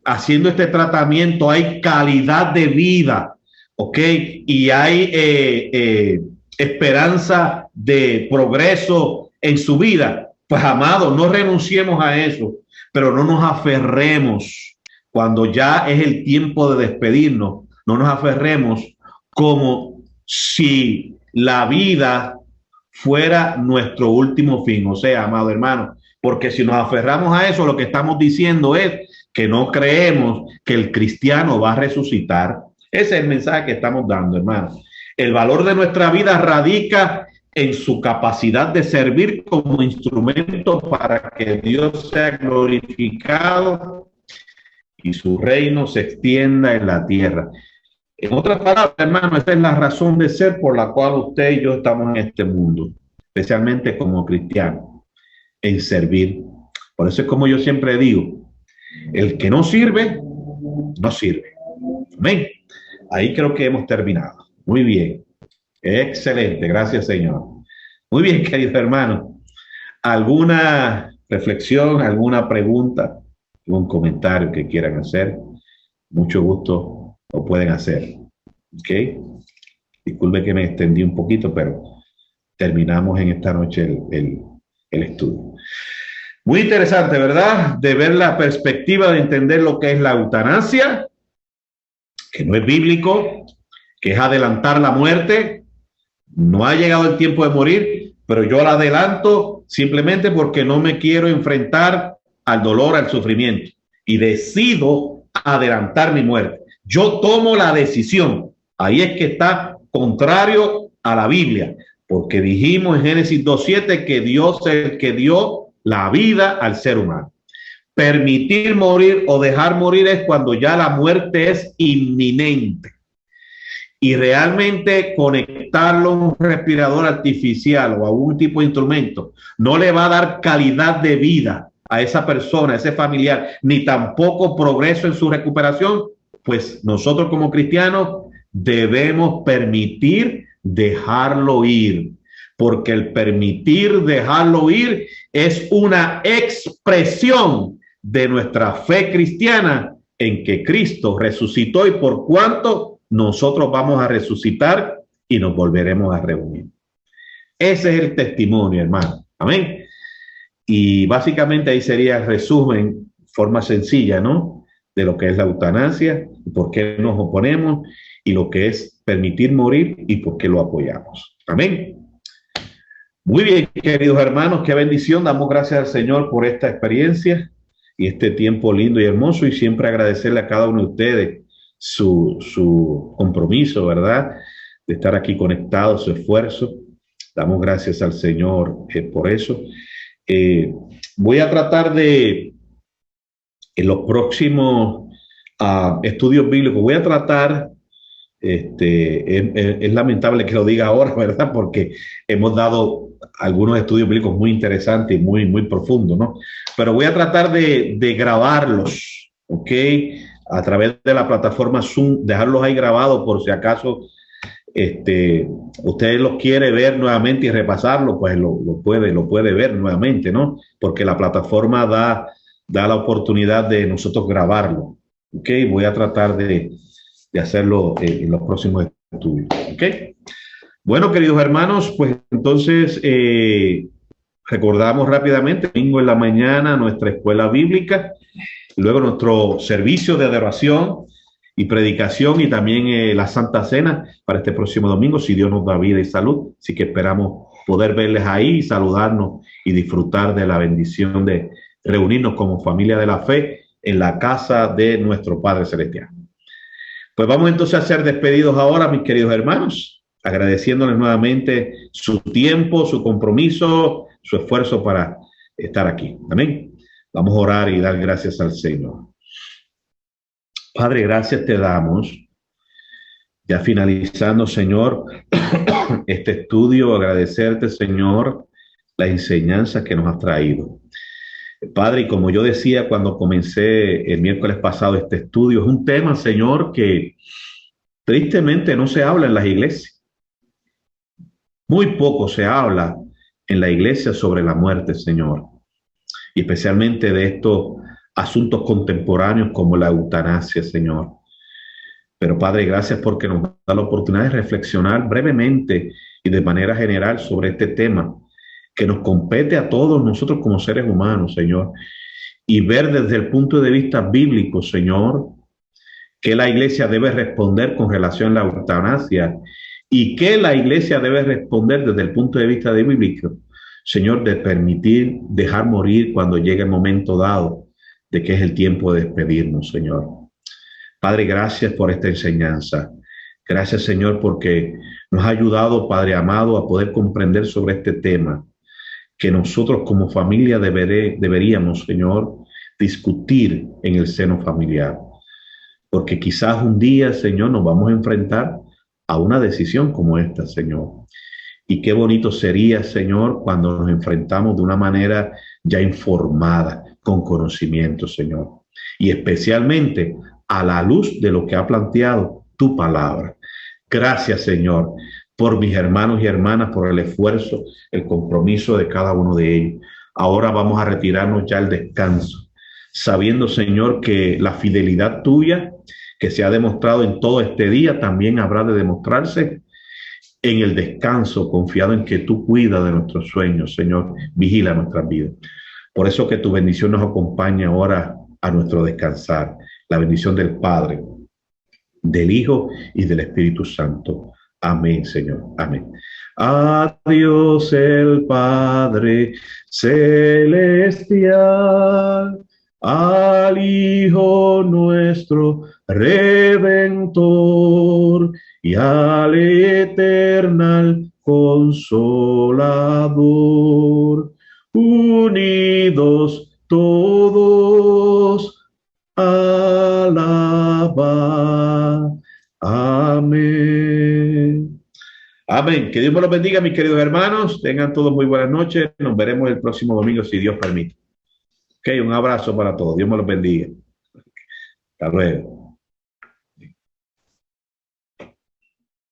haciendo este tratamiento hay calidad de vida, ¿ok? Y hay esperanza de progreso en su vida, pues, amado, no renunciemos a eso, pero no nos aferremos. Cuando ya es el tiempo de despedirnos, no nos aferremos como si la vida fuera nuestro último fin. O sea, amado hermano, porque si nos aferramos a eso, lo que estamos diciendo es que no creemos que el cristiano va a resucitar. Ese es el mensaje que estamos dando, hermano. El valor de nuestra vida radica en su capacidad de servir como instrumento para que Dios sea glorificado y su reino se extienda en la tierra. En otras palabras, hermano, esa es la razón de ser por la cual usted y yo estamos en este mundo, especialmente como cristianos, en servir. Por eso es como yo siempre digo, el que no sirve, no sirve. Amén. Ahí creo que hemos terminado. Muy bien. Excelente. Gracias, Señor. Muy bien, querido hermano. ¿Alguna reflexión, alguna pregunta, algún comentario que quieran hacer? Mucho gusto lo pueden hacer. ¿Ok? Disculpe que me extendí un poquito, pero terminamos en esta noche el estudio. Muy interesante, ¿verdad? De ver la perspectiva de entender lo que es la eutanasia, que no es bíblico, que es adelantar la muerte. No ha llegado el tiempo de morir, pero yo la adelanto simplemente porque no me quiero enfrentar al dolor, al sufrimiento, y decido adelantar mi muerte. Yo tomo la decisión. Ahí es que está contrario a la Biblia, porque dijimos en Génesis 2:7 que Dios es el que dio la vida al ser humano. Permitir morir o dejar morir es cuando ya la muerte es inminente. Y realmente conectarlo a un respirador artificial o a un tipo de instrumento no le va a dar calidad de vida a esa persona, a ese familiar, ni tampoco progreso en su recuperación. Pues nosotros como cristianos debemos permitir dejarlo ir, porque el permitir dejarlo ir es una expresión de nuestra fe cristiana en que Cristo resucitó y por cuanto nosotros vamos a resucitar y nos volveremos a reunir. Ese es el testimonio, hermano. Amén. Y básicamente ahí sería el resumen, forma sencilla, ¿no? De lo que es la eutanasia, por qué nos oponemos y lo que es permitir morir y por qué lo apoyamos. Amén. Muy bien, queridos hermanos, qué bendición. Damos gracias al Señor por esta experiencia y este tiempo lindo y hermoso, y siempre agradecerle a cada uno de ustedes su compromiso, ¿verdad? De estar aquí conectados, su esfuerzo. Damos gracias al Señor por eso. Voy a tratar de, en los próximos estudios bíblicos, voy a tratar, es lamentable que lo diga ahora, ¿verdad? Porque hemos dado algunos estudios bíblicos muy interesantes y muy profundos, ¿no? Pero voy a tratar de grabarlos, ¿ok? A través de la plataforma Zoom, dejarlos ahí grabados por si acaso usted los quiere ver nuevamente y repasarlo, pues lo puede ver nuevamente, ¿no? Porque la plataforma da la oportunidad de nosotros grabarlo, ¿ok? Voy a tratar de hacerlo en los próximos estudios, ¿ok? Bueno, queridos hermanos, pues entonces recordamos rápidamente, domingo en la mañana, nuestra escuela bíblica, luego nuestro servicio de adoración y predicación, y también la Santa Cena para este próximo domingo, si Dios nos da vida y salud. Así que esperamos poder verles ahí, saludarnos y disfrutar de la bendición de reunirnos como familia de la fe en la casa de nuestro Padre Celestial. Pues vamos entonces a ser despedidos ahora, mis queridos hermanos, agradeciéndoles nuevamente su tiempo, su compromiso, su esfuerzo para estar aquí. Amén. Vamos a orar y dar gracias al Señor. Padre, gracias te damos. Ya finalizando, Señor, este estudio, agradecerte, Señor, la enseñanza que nos has traído. Padre, y como yo decía cuando comencé el miércoles pasado este estudio, es un tema, Señor, que tristemente no se habla en las iglesias. Muy poco se habla en la iglesia sobre la muerte, Señor, y especialmente de estos asuntos contemporáneos como la eutanasia, Señor. Pero Padre, gracias porque nos da la oportunidad de reflexionar brevemente y de manera general sobre este tema que nos compete a todos nosotros como seres humanos, Señor, y ver desde el punto de vista bíblico, Señor, que la iglesia debe responder con relación a la eutanasia y que la iglesia debe responder desde el punto de vista de bíblico, Señor, de permitir dejar morir cuando llegue el momento dado de que es el tiempo de despedirnos, Señor. Padre, gracias por esta enseñanza. Gracias, Señor, porque nos ha ayudado, Padre amado, a poder comprender sobre este tema que nosotros como familia deberíamos, Señor, discutir en el seno familiar. Porque quizás un día, Señor, nos vamos a enfrentar a una decisión como esta, Señor. Y qué bonito sería, Señor, cuando nos enfrentamos de una manera ya informada, con conocimiento, Señor. Y especialmente a la luz de lo que ha planteado tu palabra. Gracias, Señor, por mis hermanos y hermanas, por el esfuerzo, el compromiso de cada uno de ellos. Ahora vamos a retirarnos ya al descanso, sabiendo, Señor, que la fidelidad tuya, que se ha demostrado en todo este día, también habrá de demostrarse en el descanso, confiado en que tú cuidas de nuestros sueños, Señor, vigila nuestras vidas. Por eso que tu bendición nos acompaña ahora a nuestro descansar, la bendición del Padre, del Hijo y del Espíritu Santo. Amén, Señor. Amén. A Dios el Padre celestial, al Hijo nuestro Redentor y al eternal Consolador, unidos todos, alaba. Amén. Amén. Que Dios me los bendiga, mis queridos hermanos. Tengan todos muy buenas noches. Nos veremos el próximo domingo, si Dios permite. Ok, un abrazo para todos. Dios me los bendiga. Hasta luego.